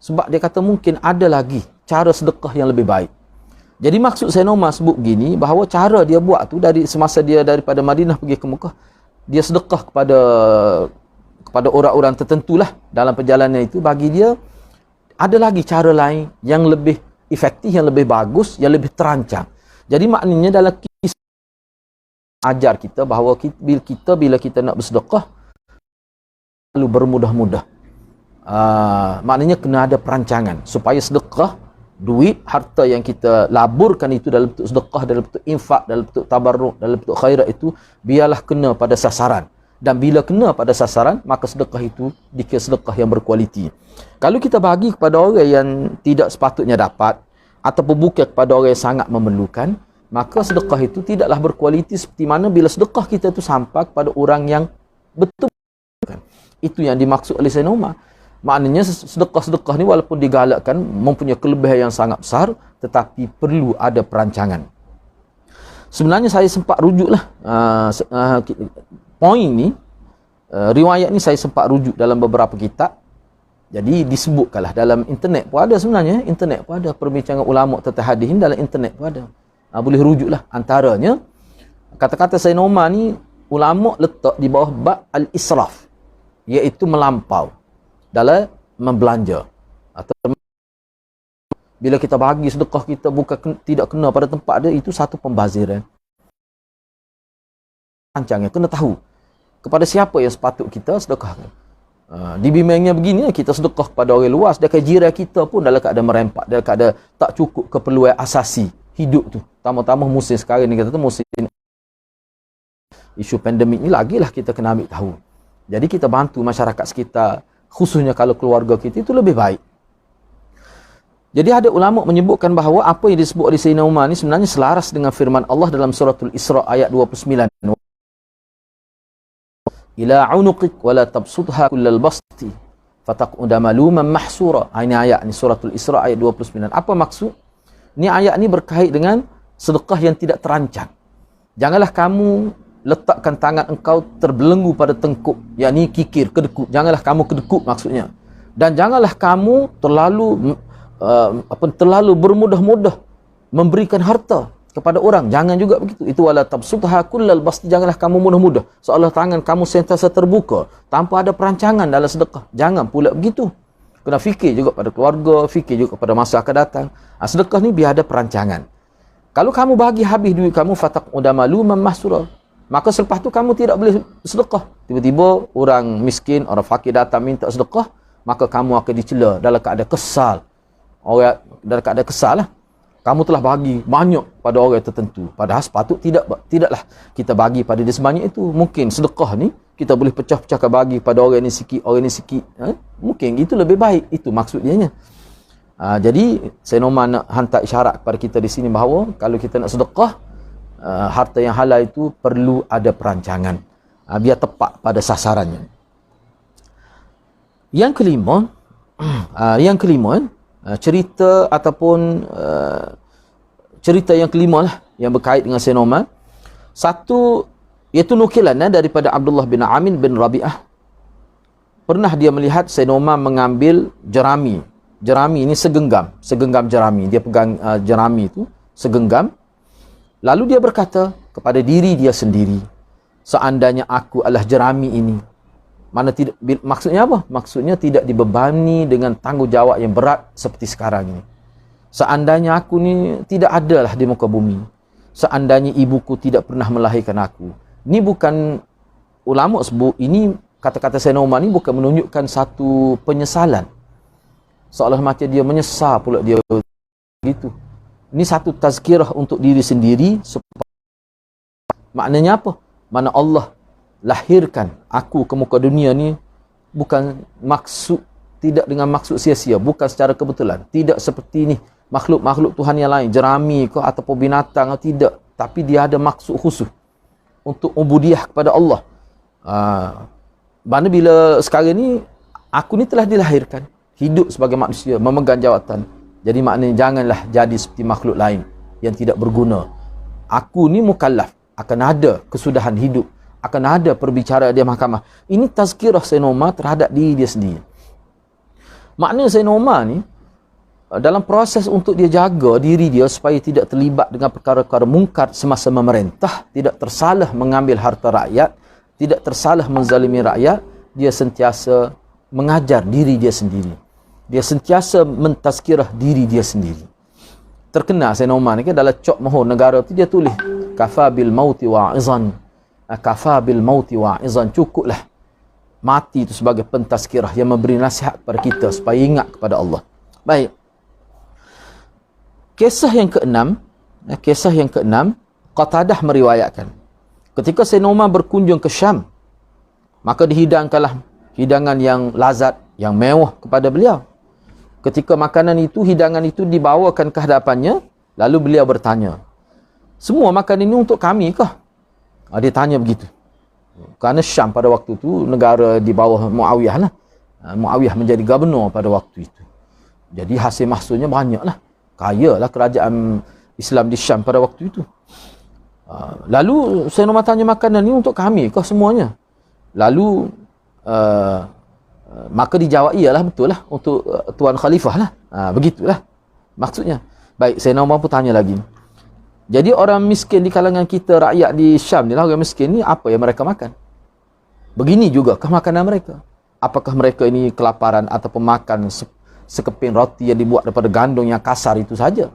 Speaker 1: sebab dia kata mungkin ada lagi cara sedekah yang lebih baik. Jadi maksud Sayyidina Umar sebut begini, bahawa cara dia buat tu dari semasa dia daripada Madinah pergi ke Mekah, dia sedekah kepada orang-orang tertentulah dalam perjalanan itu. Bagi dia ada lagi cara lain yang lebih efektif, yang lebih bagus, yang lebih terancang. Jadi maknanya dalam kisah ajar kita bahawa bila kita nak bersedekah lalu bermudah-mudah. Maknanya kena ada perancangan supaya sedekah, duit, harta yang kita laburkan itu dalam bentuk sedekah, dalam bentuk infak, dalam bentuk tabarruk, dalam bentuk khairat itu biarlah kena pada sasaran. Dan bila kena pada sasaran, maka sedekah itu dikira sedekah yang berkualiti. Kalau kita bagi kepada orang yang tidak sepatutnya dapat, ataupun bukan kepada orang yang sangat memerlukan, maka sedekah itu tidaklah berkualiti seperti mana bila sedekah kita itu sampai kepada orang yang betul. Itu yang dimaksud oleh Sayyidina Umar. Maknanya sedekah-sedekah ni walaupun digalakkan mempunyai kelebihan yang sangat besar, tetapi perlu ada perancangan. Sebenarnya saya sempat rujuklah poin ni, riwayat ni saya sempat rujuk dalam beberapa kitab. Jadi disebutkanlah dalam internet pun ada sebenarnya. Internet pun ada perbincangan ulama tentang hadis ni, dalam internet pun ada. Boleh rujuklah. Antaranya kata-kata Sayyidina Umar ni ulama letak di bawah bab al-israf, iaitu melampau dalam membelanja. Atau bila kita bagi sedekah kita bukan tidak kena pada tempat dia, itu satu pembaziran. Rancangnya kena tahu kepada siapa yang sepatut kita sedekahkan. Dibimbingnya begini, kita sedekah kepada orang luas, dekat jiran kita pun dalam keadaan merempak, dalam keadaan tak cukup keperluan asasi hidup tu. Tambah-tambah musim sekarang ni, kata tu musim isu pandemik ni, lagilah kita kena ambil tahu. Jadi kita bantu masyarakat sekitar, khususnya kalau keluarga kita, itu lebih baik. Jadi ada ulama menyebutkan bahawa apa yang disebut oleh Sayyidina Umar ni sebenarnya selaras dengan firman Allah dalam suratul Isra ayat 29. Ila unuqik wa la tabsutha kullal basti fataq'uda maluman mahsura. Ini ayat ni suratul Isra ayat 29. Apa maksud? Ni ayat ni berkait dengan sedekah yang tidak terancang. Janganlah kamu letakkan tangan engkau terbelenggu pada tengkuk, yakni kikir, kedekut. Janganlah kamu kedekut maksudnya. Dan janganlah kamu terlalu bermudah-mudah memberikan harta. kepada orang. Jangan juga begitu. Itu wala tabsutha kullal basti, janganlah kamu mudah-mudah seolah tangan kamu sentiasa terbuka tanpa ada perancangan dalam sedekah. Jangan pula begitu. Kena fikir juga pada keluarga, fikir juga pada masa akan datang. Sedekah ni biar ada perancangan. Kalau kamu bagi habis duit kamu, fataq'uda maluman mahsura, maka selepas tu kamu tidak boleh sedekah. Tiba-tiba orang miskin, orang fakir datang minta sedekah, maka kamu akan dicela dalam keadaan kesal. Orang dalam keadaan kesal lah. Kamu telah bagi banyak pada orang tertentu. Padahal sepatut tidaklah kita bagi pada dia sebanyak itu. Mungkin sedekah ni kita boleh pecah-pecahkan bagi pada orang ni sikit, orang ni sikit. Mungkin itu lebih baik. Itu maksudnya. Jadi saya nak hantar isyarat kepada kita di sini bahawa kalau kita nak sedekah, harta yang halal itu perlu ada perancangan. Biar tepat pada sasarannya. Yang kelima, cerita ataupun cerita yang kelima lah yang berkait dengan Sayyidina Umar. Satu, iaitu nukilan daripada Abdullah bin Amin bin Rabi'ah. Pernah dia melihat Sayyidina Umar mengambil jerami. Jerami ini segenggam jerami. Dia pegang jerami itu segenggam. Lalu dia berkata kepada diri dia sendiri, seandainya aku adalah jerami ini. Maksudnya apa? Maksudnya tidak dibebani dengan tanggungjawab yang berat seperti sekarang ini. Seandainya aku ni tidak adalah di muka bumi. Seandainya ibuku tidak pernah melahirkan aku. Ini bukan ulama sebut, ini kata-kata Sayyidina Umar ni bukan menunjukkan satu penyesalan. Seolah macam dia menyesal pula dia begitu. Ini satu tazkirah untuk diri sendiri. Maknanya apa? Mana Allah lahirkan aku ke muka dunia ni bukan maksud, tidak dengan maksud sia-sia, bukan secara kebetulan, tidak seperti ni makhluk-makhluk Tuhan yang lain, jerami ke ataupun binatang, tidak, tapi dia ada maksud khusus untuk ubudiah kepada Allah. Mana bila sekarang ni aku ni telah dilahirkan hidup sebagai manusia, memegang jawatan, jadi maknanya janganlah jadi seperti makhluk lain yang tidak berguna. Aku ni mukallaf, akan ada kesudahan hidup, akan ada perbicaraan dia mahkamah. Ini tazkirah Sayyidina Umar terhadap diri dia sendiri. Maknanya Sayyidina Umar ni dalam proses untuk dia jaga diri dia supaya tidak terlibat dengan perkara-perkara mungkar semasa memerintah, tidak tersalah mengambil harta rakyat, tidak tersalah menzalimi rakyat, dia sentiasa mengajar diri dia sendiri. Dia sentiasa mentazkirah diri dia sendiri. Terkenal Sayyidina Umar ni kan dalam cok mahur negara tu dia tulis kafa bil mauti wa'izan. Kafa bil mauti wa'izan, cukuplah mati itu sebagai pentazkirah yang memberi nasihat kepada kita supaya ingat kepada Allah. Baik. Kisah yang keenam, Qatadah meriwayatkan ketika Sayyidina Umar berkunjung ke Syam, maka dihidangkanlah hidangan yang lazat, yang mewah kepada beliau. Ketika hidangan itu dibawakan ke hadapannya, lalu beliau bertanya, semua makanan ini untuk kami kah? Dia tanya begitu. Kerana Syam pada waktu itu negara di bawah Muawiyah lah. Muawiyah menjadi gubernur pada waktu itu. Jadi hasil mahsulnya banyak lah. Kaya lah kerajaan Islam di Syam pada waktu itu. Lalu Sayyidina Umar tanya, makanan ini untuk kami kah semuanya? Lalu maka dijawab, iyalah betul lah, untuk Tuan Khalifah lah. Begitulah maksudnya. Baik, Sayyidina Umar pun tanya lagi. Jadi orang miskin di kalangan kita, rakyat di Syam ni lah, orang miskin ni apa yang mereka makan? Begini juga kah makanan mereka? Apakah mereka ini kelaparan ataupun makan sekeping roti yang dibuat daripada gandum yang kasar itu saja?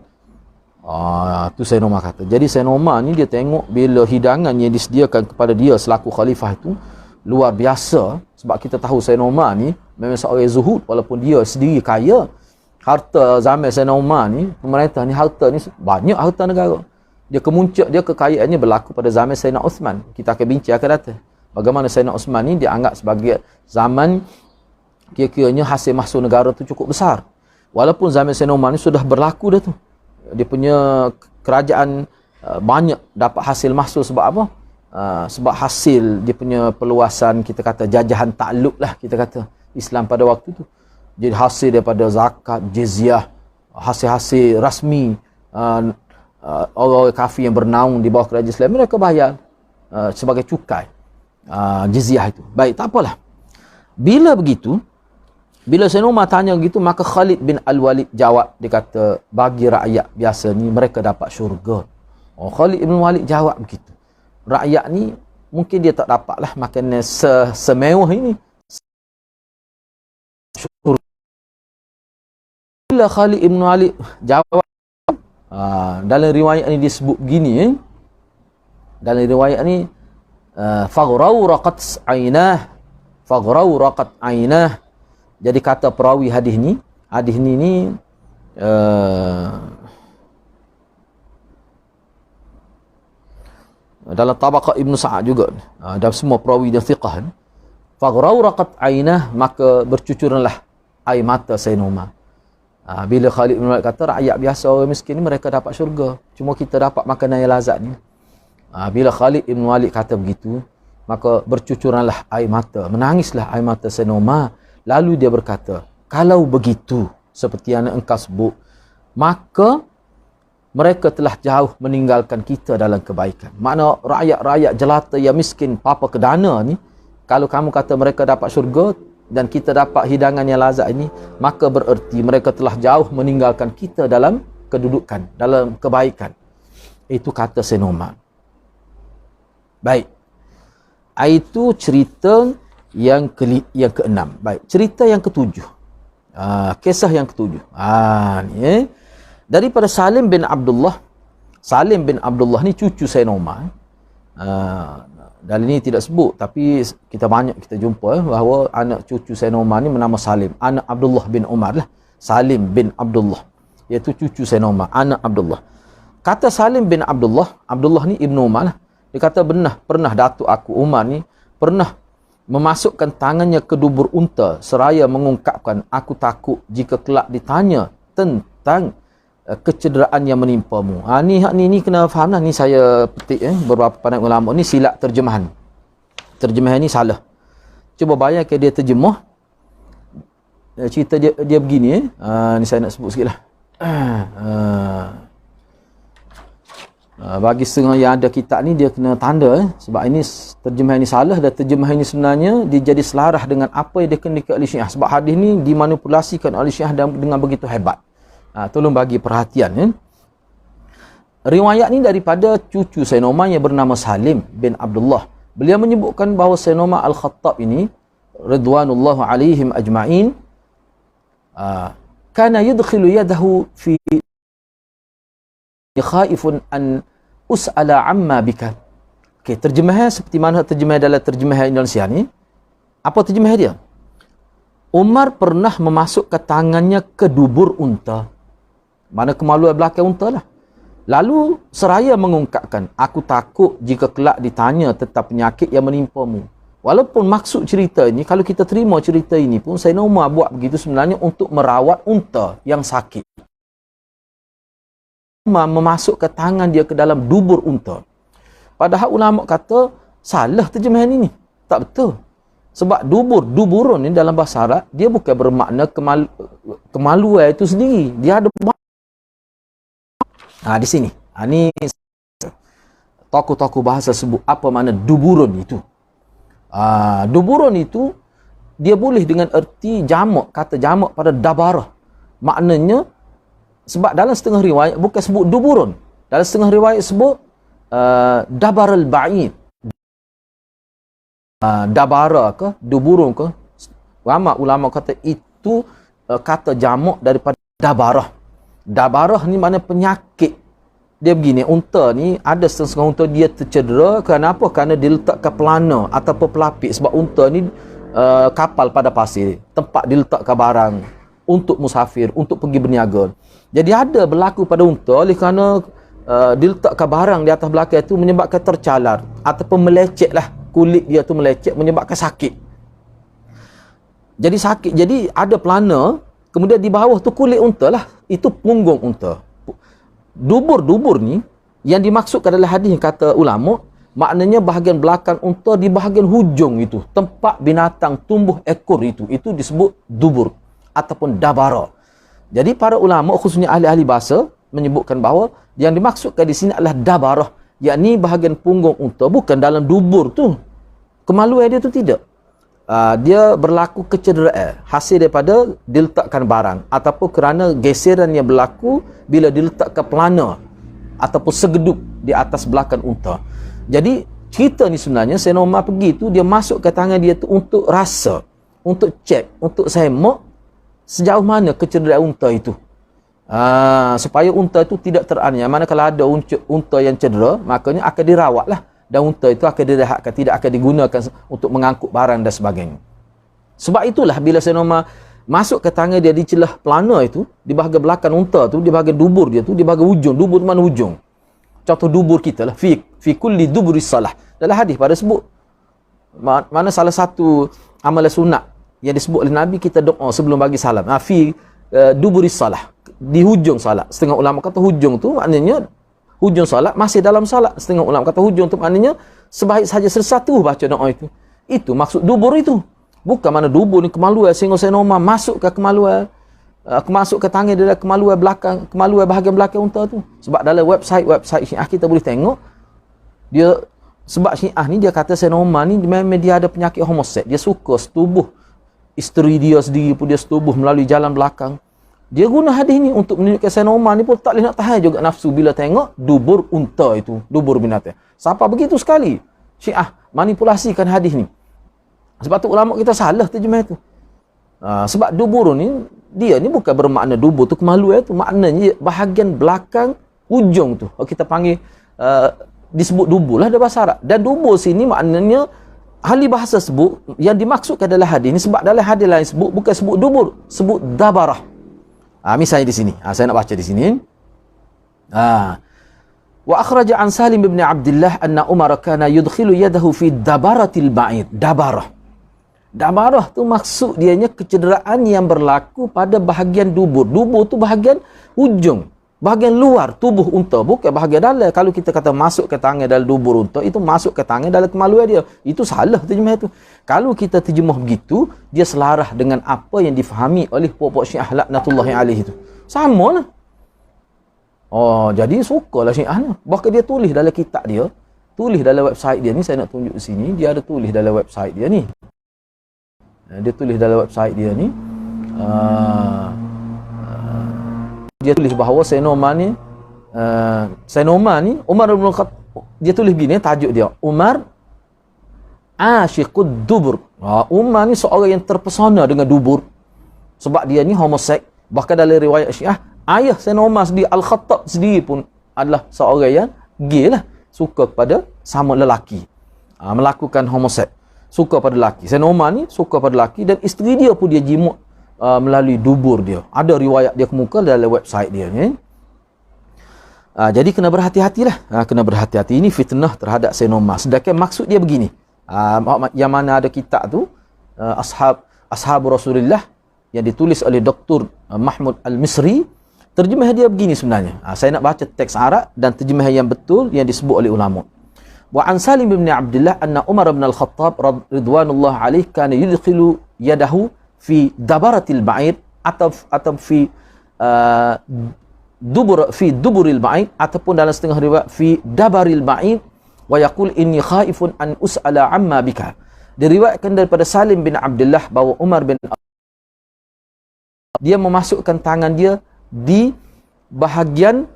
Speaker 1: Itu Sayyidina Umar kata. Jadi Sayyidina Umar ni dia tengok bila hidangan yang disediakan kepada dia selaku khalifah itu luar biasa. Sebab kita tahu Sayyidina Umar ni memang seorang zuhud, walaupun dia sendiri kaya. Harta zaman Sayyidina Umar ni, pemerintah ni, harta ni banyak harta negara. Dia kemuncak dia, kekayaannya berlaku pada zaman Sayyidina Uthman. Kita akan bincang akan datang bagaimana Sayyidina Uthman ni dianggap sebagai zaman kira-kiranya hasil mahsul negara tu cukup besar. Walaupun zaman Sayyidina Umar ni sudah berlaku dah tu. Dia punya kerajaan banyak dapat hasil mahsul sebab apa? Sebab hasil dia punya perluasan, kita kata jajahan takluk lah, kita kata Islam pada waktu tu. Jadi hasil daripada zakat, jizyah, hasil-hasil rasmi, orang-orang kafir yang bernaung di bawah kerajaan Islam, mereka bayar sebagai cukai jizyah itu. Baik, tak apalah. Bila begitu, bila Sayyidina Umar tanya begitu, maka Khalid bin Al-Walid jawab, dia kata, bagi rakyat biasa ni mereka dapat syurga. Oh, Khalid bin Walid jawab begitu. Rakyat ni mungkin dia tak dapatlah makanan semewah ini. Bila Khalid bin Walid jawab, dalam riwayat ni disebut begini, dalam riwayat ni faghrawraqat ainah. Jadi kata perawi hadis ni dalam tabaqah Ibn Sa'ad juga, dan semua perawi dan thiqah, faghrawraqat ainah, maka bercucuranlah air mata Sayyidina Umar. Bila Khalid bin Walid kata, rakyat biasa orang miskin ni mereka dapat syurga, cuma kita dapat makanan yang lazat ni. Bila Khalid bin Walid kata begitu, maka bercucuranlah air mata, menangislah air mata Sayyidina Umar. Lalu dia berkata, kalau begitu seperti yang engkau sebut, maka mereka telah jauh meninggalkan kita dalam kebaikan. Makna rakyat-rakyat jelata yang miskin papa kedana ni, kalau kamu kata mereka dapat syurga dan kita dapat hidangan yang lazat ini, maka bererti mereka telah jauh meninggalkan kita dalam kedudukan, dalam kebaikan. Itu kata Sayyidina Umar. Baik. Itu cerita yang keenam. Baik, cerita yang ketujuh. Kisah yang ketujuh. Ni daripada Salim bin Abdullah. Salim bin Abdullah ni cucu Sayyidina Umar. Dalam ini tidak sebut, tapi kita jumpa bahawa anak cucu Sayyidina Umar ni bernama Salim, anak Abdullah bin Umar lah. Salim bin Abdullah, iaitu cucu Sayyidina Umar, anak Abdullah. Kata Salim bin Abdullah, Abdullah ni Ibnu Umar lah. Dia kata pernah datuk aku Umar ni pernah memasukkan tangannya ke dubur unta seraya mengungkapkan, aku takut jika kelak ditanya tentang kecederaan yang menimpamu. Ni kena faham lah. Ni saya petik beberapa pandang ulama ni silap terjemahan. Terjemahan ni salah. Cuba bayangkan dia terjemah cerita dia begini. Ni saya nak sebut sikit lah. Bagi setengah yang ada kitab ni dia kena tanda sebab ini terjemahan ni salah, dan terjemahan ni sebenarnya dia jadi selarah dengan apa yang dikehendaki oleh Syiah, sebab hadis ni dimanipulasikan oleh Syiah dengan begitu hebat. Tolong bagi perhatian. Riwayat ni daripada cucu Sayyidina Umar yang bernama Salim bin Abdullah. Beliau menyebutkan bahawa Sayyidina Umar Al-Khattab ini ridwanullahu alaihim ajma'in kana yudkhilu yadahu fi khaifun an us'ala amma bika. Okey, terjemahan seperti mana terjemahan dalam terjemahan Indonesia ni. Apa terjemahan dia? Umar pernah memasukkan tangannya ke dubur unta. Mana kemaluan belakang unta lah. Lalu seraya mengungkapkan, aku takut jika kelak ditanya tentang penyakit yang menimpamu. Walaupun maksud cerita ini, kalau kita terima cerita ini pun, Sayyidina Umar buat begitu sebenarnya untuk merawat unta yang sakit. Umar memasukkan tangan dia ke dalam dubur unta. Padahal ulama kata salah terjemahan ini. Tak betul. Sebab duburun ni dalam bahasa Arab, dia bukan bermakna kemaluan itu sendiri. Dia ada di sini. Ni tokoh-tokoh bahasa sebut apa makna duburun itu. Duburun itu dia boleh dengan erti jamak, kata jamak pada dabarah. Maknanya sebab dalam setengah riwayat bukan sebut duburun. Dalam setengah riwayat sebut dabaral ba'id. Dabara ke, duburun ke. Ramai ulama kata itu kata jamak daripada dabarah. Dabarah ni makna penyakit. Dia begini, unta ni ada setengah unta dia tercedera. Kenapa? Kerana dia letakkan pelana ataupun pelapik. Sebab unta ni kapal pada pasir, tempat diletakkan barang untuk musafir, untuk pergi berniaga. Jadi ada berlaku pada unta oleh kerana diletakkan barang di atas belakang itu menyebabkan tercalar ataupun melecet lah, kulit dia tu melecet menyebabkan sakit. Jadi sakit, jadi ada pelana, kemudian di bawah tu kulit unta lah, itu punggung unta. Dubur ni yang dimaksudkan adalah hadis yang kata ulama, maknanya bahagian belakang unta di bahagian hujung itu, tempat binatang tumbuh ekor itu disebut dubur ataupun dabara. Jadi para ulama khususnya ahli-ahli bahasa menyebutkan bahawa yang dimaksudkan di sini adalah dabarah, yakni bahagian punggung unta, bukan dalam dubur tu. Kemaluan dia tu tidak. Dia berlaku kecederaan hasil daripada diletakkan barang ataupun kerana geseran yang berlaku bila diletakkan pelana ataupun segeduk di atas belakang unta. Jadi cerita ni sebenarnya Sayyidina Umar pergi tu, dia masuk ke tangan dia tu untuk rasa, untuk cek, untuk semak sejauh mana kecederaan unta itu. Supaya unta itu tidak teraniaya. Mana kalau ada unta yang cedera, makanya akan dirawat lah, dan unta itu akan direhatkan, tidak akan digunakan untuk mengangkut barang dan sebagainya. Sebab itulah bila Sayyidina Umar masuk ke tangan dia di celah pelana itu, di bahagian belakang unta tu, di bahagian dubur dia tu, di bahagian hujung. Dubur mana hujung? Contoh dubur kita lah, fi kulli duburi salah. Dalam hadis pada sebut mana salah satu amalan sunat yang disebut oleh Nabi, kita doa sebelum bagi salam. Fi duburi salah, di hujung salat. Setengah ulama kata hujung tu maknanya hujung salat masih dalam salat. Setengah ulama kata hujung tu maknanya sebaik saja selesai tu baca doa itu. Itu maksud dubur itu. Bukan mana dubur ni kemaluan sehingga Sayyidina Umar masuk ke kemaluan, masuk ke tangan dia kemaluan belakang, kemaluan bahagian belakang unta tu. Sebab dalam website Syiah kita boleh tengok dia, sebab Syiah ni dia kata Sayyidina Umar ni memang dia ada penyakit homoseks. Dia suka setubuh isteri dia sendiri pun dia setubuh melalui jalan belakang. Dia guna hadis ni untuk menunjukkan Sayyidina Umar ni pun tak boleh nak tahan juga nafsu bila tengok dubur unta itu, dubur binatang. Siapa begitu sekali Syiah manipulasikan hadis ni. Sebab tu ulama kita salah terjemah itu. Sebab dubur ni, dia ni bukan bermakna dubur tu kemaluan tu, maknanya bahagian belakang hujung tu. Kita panggil disebut dubur lah dalam bahasa Arab. Dan dubur sini maknanya ahli bahasa sebut yang dimaksudkan dalam hadis ni, sebab dalam hadis lain sebut bukan sebut dubur, sebut dabarah. Misalnya di sini, saya nak baca di sini. Wa akhraja an Salim bin Abdullah anna Umar kana yudkhilu yadahu fi dabaratil ba'id. Dabarah tu maksud dianya kecederaan yang berlaku pada bahagian dubur. Dubur tu bahagian hujung, bahagian luar tubuh unta, bukan bahagian dalam. Kalau kita kata masuk ke tangan dalam dubur unta, itu masuk ke tangan dalam kemaluan dia. Itu salah terjemah itu. Kalau kita terjemah begitu, dia selarah dengan apa yang difahami oleh puak-puak Syiah laknatullahi alaihi itu. Sama lah. Jadi sukalah Syiah ni. Bahkan dia tulis dalam kitab dia, tulis dalam website dia ni, saya nak tunjuk di sini, dia ada tulis dalam website dia ni. Dia tulis dalam website dia ni, dia tulis bahawa Sayyidina Umar ni, Umar bin Khattab, dia tulis begini tajuk dia, Umar asyiqud dubur. Umar ni seorang yang terpesona dengan dubur, sebab dia ni homoseks. Bahkan dalam riwayat Syiah, ayah Sayyidina Umar sendiri, Al-Khattab sendiri pun adalah seorang yang gay lah, suka kepada sama lelaki, melakukan homoseks, suka pada lelaki. Sayyidina Umar ni suka pada lelaki, dan isteri dia pun dia jimuk melalui dubur dia. Ada riwayat dia kemuka dalam website dia ni. Jadi kena berhati-hatilah. Kena berhati-hati. Ini fitnah terhadap Sayyidina Umar. Sedangkan maksud dia begini. Yang mana ada kitab tu, Ashab Rasulullah, yang ditulis oleh Dr. Mahmud Al-Misri. Terjemah dia begini sebenarnya. Saya nak baca teks Arab dan terjemah yang betul yang disebut oleh ulama. Wa an Salim bin Abdullah anna Umar bin Al-Khattab radhiyallahu alaihi kana yudkhilu yadahu fi dabaratil ba'id atau fi duburil ba'id, ataupun dalam setengah riwayat fi dabaril ba'id, wa yaqul inni khaifun an us'ala amma bika. Diriwayatkan daripada Salim bin Abdullah bahawa Umar bin dia memasukkan tangan dia di bahagian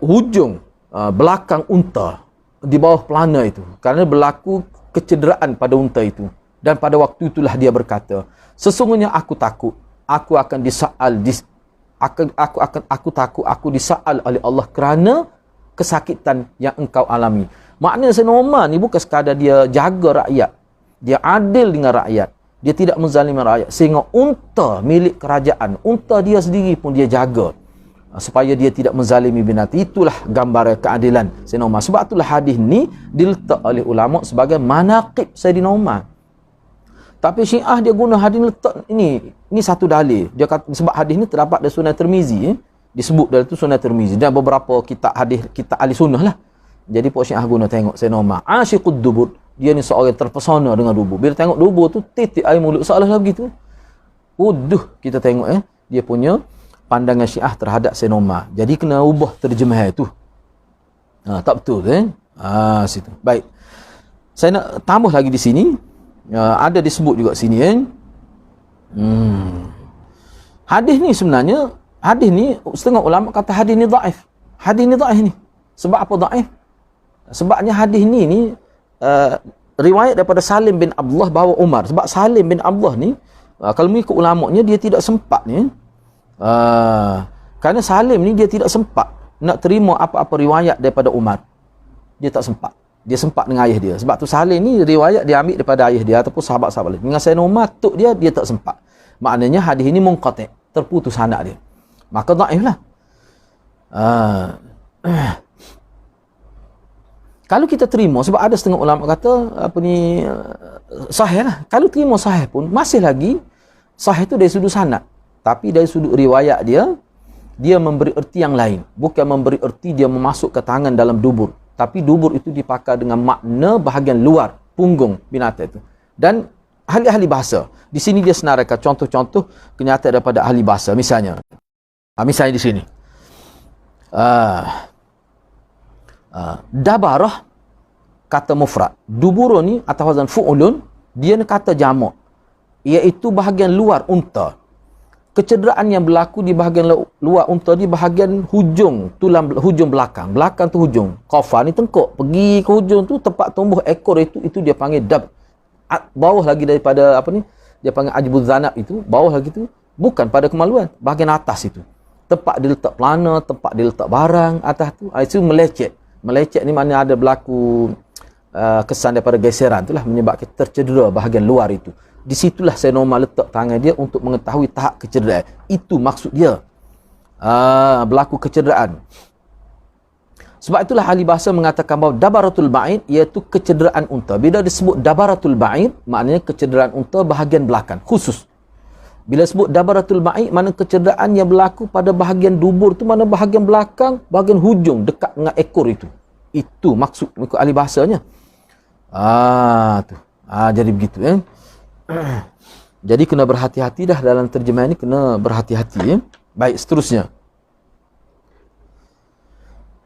Speaker 1: hujung belakang unta, di bawah pelana itu, kerana berlaku kecederaan pada unta itu. Dan pada waktu itulah dia berkata, sesungguhnya aku takut aku akan aku disaal oleh Allah kerana kesakitan yang engkau alami. Maknanya Sayyidina Umar ni bukan sekadar dia jaga rakyat, dia adil dengan rakyat, dia tidak menzalimi rakyat, sehingga unta milik kerajaan, unta dia sendiri pun dia jaga supaya dia tidak menzalimi binatang. Itulah gambaran keadilan Sayyidina Umar. Sebab itulah hadis ni diletak oleh ulama sebagai manaqib Sayyidina Umar. Tapi Syiah dia guna hadis letak ini satu dalil. Dia kata sebab hadis ni terdapat dalam Sunan Tirmizi, disebut dalam tu Sunan Tirmizi dan beberapa kitab hadis, kitab ahli sunnah lah. Jadi puak Syiah guna tengok Sayyidina Umar asyiqud dubur, dia ni seorang terpesona dengan dubur. Bila tengok dubur tu titik air mulut seolah begitu. Kita tengok dia punya pandangan Syiah terhadap Sayyidina Umar. Jadi kena ubah terjemah itu. Tak betul situ. Baik. Saya nak tambah lagi di sini. Ada disebut juga sini hadis ni sebenarnya, hadis ni setengah ulama kata hadis ni dhaif. Hadis ni dhaif ni. Sebab apa dhaif? Sebabnya hadis ni riwayat daripada Salim bin Abdullah bahawa Umar. Sebab Salim bin Abdullah ni kalau mengikut ulamanya dia tidak sempat ni. Kerana Salim ni dia tidak sempat nak terima apa-apa riwayat daripada Umar. Dia tak sempat. Dia sempat dengan ayah dia. Sebab tu Salim ni riwayat dia ambil daripada ayah dia ataupun sahabat-sahabat lain. Dengan Sayyidina Umar, tok dia tak sempat. Maknanya hadis ini munqati', terputus sanad dia. Maka dhaif lah. Kalau kita terima, sebab ada setengah ulama kata sahih lah. Kalau terima sahih pun masih lagi sahih tu dari sudut sanad, tapi dari sudut riwayat dia memberi erti yang lain. Bukan memberi erti dia memasuk ke tangan dalam dubur, tapi dubur itu dipakai dengan makna bahagian luar punggung binatang itu. Dan ahli-ahli bahasa di sini dia senaraikan contoh-contoh kenyataan daripada ahli bahasa. Misalnya di sini dabarah kata mufrad, dubur ni atas wazan fu'ulun, dia ni kata jamak, iaitu bahagian luar unta. Kecederaan yang berlaku di bahagian luar unta di bahagian hujung tulang, hujung belakang tu hujung qafa ni tengkuk, pergi ke hujung tu tempat tumbuh ekor itu dia panggil dab. Bawah lagi daripada dia panggil ajbuz zanab, itu bawah lagi tu bukan pada kemaluan, bahagian atas itu tempat dia letak pelana, tempat dia letak barang atas tu, itu melecet ni maknanya ada berlaku kesan daripada geseran, itulah menyebabkan tercedera bahagian luar itu. Di situlah Sayyidina Umar letak tangan dia untuk mengetahui tahap kecederaan. Itu maksud dia, berlaku kecederaan. Sebab itulah ahli bahasa mengatakan bahawa dabaratul ba'id iaitu kecederaan unta. Bila disebut dabaratul ba'id, maknanya kecederaan unta bahagian belakang khusus. Bila sebut dabaratul ba'id, mana kecederaan yang berlaku pada bahagian dubur tu, mana bahagian belakang, bahagian hujung dekat dengan ekor itu. Itu maksud mengikut ahli bahasanya. Jadi begitu Jadi kena berhati-hati dah dalam terjemahan ni, kena berhati-hati Baik, seterusnya.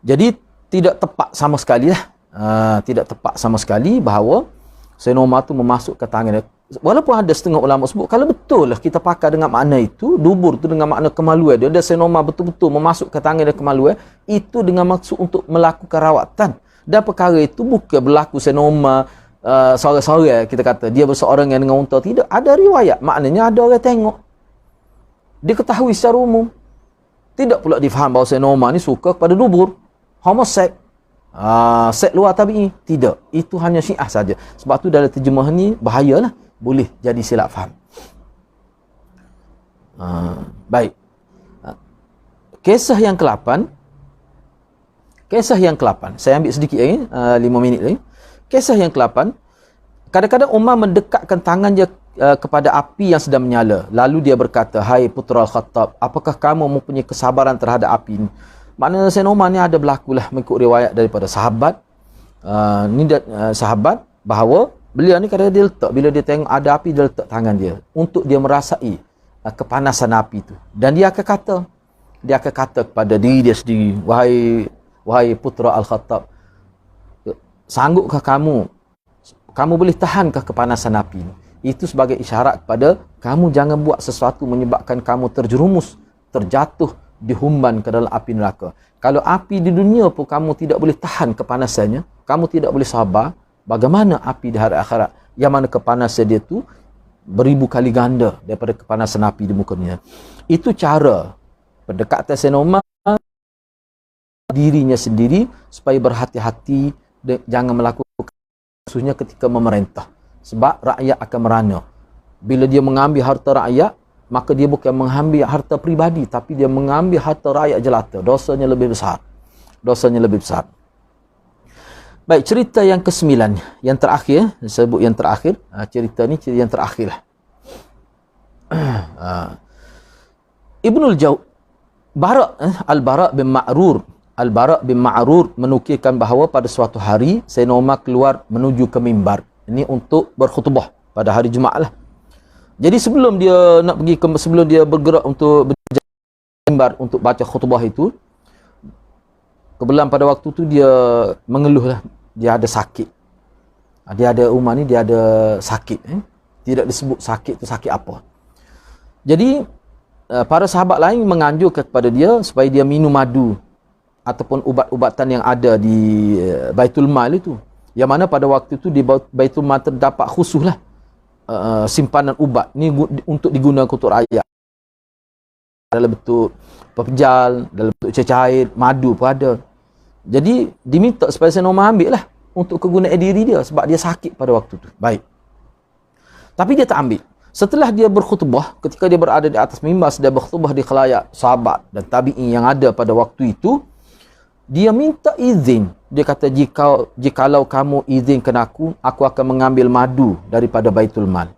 Speaker 1: Jadi tidak tepat sama sekali lah. Tidak tepat sama sekali bahawa Sayyidina Umar tu memasukkan tangan dia. Walaupun ada setengah ulama sebut, kalau betul lah kita pakai dengan makna itu, dubur tu dengan makna kemaluan dia, dan Sayyidina Umar betul-betul memasukkan tangan dia kemaluan, itu dengan maksud untuk melakukan rawatan. Dan perkara itu bukan berlaku Sayyidina Umar seorang-seorang, kita kata dia berseorang yang dengan unta. Tidak, ada riwayat, maknanya ada orang tengok, diketahui secara umum. Tidak pula difaham bahawa Sayyidina Umar ni suka kepada dubur, homoseks, seks luar tabi'i. Tidak, itu hanya Syiah saja. Sebab tu dalam terjemah ni bahayalah, boleh jadi silap faham. Baik, kisah yang ke-8. Kisah yang ke-8, saya ambil sedikit lagi, 5 minit lagi. Kisah yang ke-8, kadang-kadang Umar mendekatkan tangan dia kepada api yang sedang menyala. Lalu dia berkata, "Hai putra Al-Khattab, apakah kamu mempunyai kesabaran terhadap api ini?" Maknanya Sayyidina Umar ni ada berlakulah mengikut riwayat daripada sahabat. Sahabat bahawa beliau ni kadang-kadang dia letak, bila dia tengok ada api, dia letak tangan dia untuk dia merasai kepanasan api itu. Dan dia akan kata kepada diri dia sendiri, Wahai putra Al-Khattab, sanggupkah kamu boleh tahankah kepanasan api ini? Itu sebagai isyarat kepada kamu jangan buat sesuatu menyebabkan kamu terjerumus, terjatuh, dihumban ke dalam api neraka. Kalau api di dunia pun kamu tidak boleh tahan kepanasannya, kamu tidak boleh sabar, bagaimana api di hari akhirat yang mana kepanasan dia tu beribu kali ganda daripada kepanasan api di muka dunia. Itu cara pendekatan Sayyidina Umar dirinya sendiri supaya berhati-hati, jangan melakukan khususnya ketika memerintah, sebab rakyat akan merana. Bila dia mengambil harta rakyat, maka dia bukan mengambil harta pribadi, tapi dia mengambil harta rakyat jelata. Dosanya lebih besar. Baik, cerita yang ke-9, yang terakhir, saya sebut yang terakhir. Cerita ni cerita yang terakhir lah. Ibnul Jawz, Al-Bara' bin Ma'rur menukilkan bahawa pada suatu hari Sayyidina Umar keluar menuju ke mimbar. Ini untuk berkhutbah pada hari Jumaat lah. Jadi sebelum dia bergerak untuk mimbar untuk baca khutbah itu, kebetulan pada waktu tu dia mengeluh lah, dia ada sakit. Umar ni dia ada sakit. Tidak disebut sakit tu sakit apa. Jadi para sahabat lain menganjurkan kepada dia supaya dia minum madu ataupun ubat-ubatan yang ada di Baitul Mal itu, yang mana pada waktu itu di Baitul Mal terdapat khusus lah simpanan ubat ni untuk digunakan untuk rakyat, dalam bentuk pepejal, dalam bentuk cecair, madu pun ada. Jadi diminta supaya Sayyidina Umar ambil lah untuk kegunaan diri dia sebab dia sakit pada waktu tu. Baik. Tapi dia tak ambil. Setelah dia berkhutbah, ketika dia berada di atas mimbar sedang berkhutbah di khalayak sahabat dan tabi'in yang ada pada waktu itu, dia minta izin. Dia kata, jikalau kamu izinkan aku akan mengambil madu daripada Baitul Mal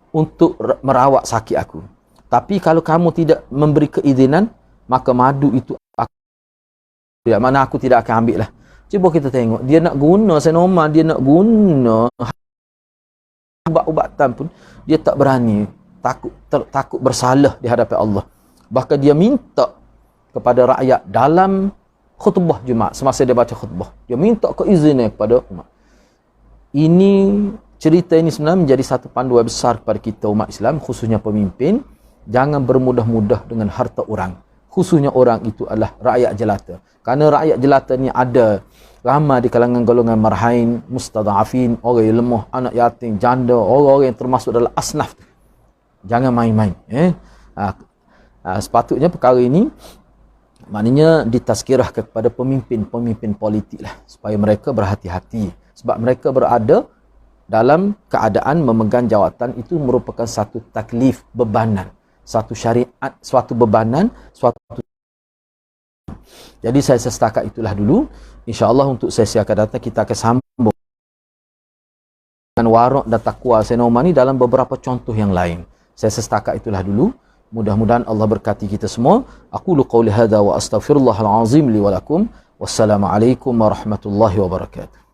Speaker 1: untuk merawat sakit aku. Tapi kalau kamu tidak memberi keizinan, maka madu itu ya, mana aku tidak akan ambil lah. Cuba kita tengok, dia nak guna Sayyidina Umar, dia nak guna ubat-ubatan pun dia tak berani, takut bersalah di hadapan Allah. Bahkan dia minta kepada rakyat dalam khutbah Jumaat, semasa dia baca khutbah, dia minta keizinan kepada umat. Cerita ini sebenarnya menjadi satu panduan besar kepada kita umat Islam, khususnya pemimpin. Jangan bermudah-mudah dengan harta orang, khususnya orang itu adalah rakyat jelata. Kerana rakyat jelata ni ada ramai di kalangan golongan marhain, mustadhafin, orang yang lemah, anak yatim, janda, orang-orang yang termasuk dalam asnaf. Jangan main-main. Sepatutnya perkara ini maknanya ditazkirah kepada pemimpin-pemimpin politik lah, supaya mereka berhati-hati. Sebab mereka berada dalam keadaan memegang jawatan itu merupakan satu taklif, bebanan, satu syariat, suatu bebanan, suatu. Jadi saya setakat itulah dulu. InsyaAllah untuk sesi akan datang kita akan sambung dengan warak dan taqwa Sayyidina Umar ni dalam beberapa contoh yang lain. Saya setakat itulah dulu. Mudah-mudahan Allah berkati kita semua. Aqulu qawli hadza wa astaghfirullahal azim li wa lakum. Wassalamualaikum warahmatullahi wabarakatuh.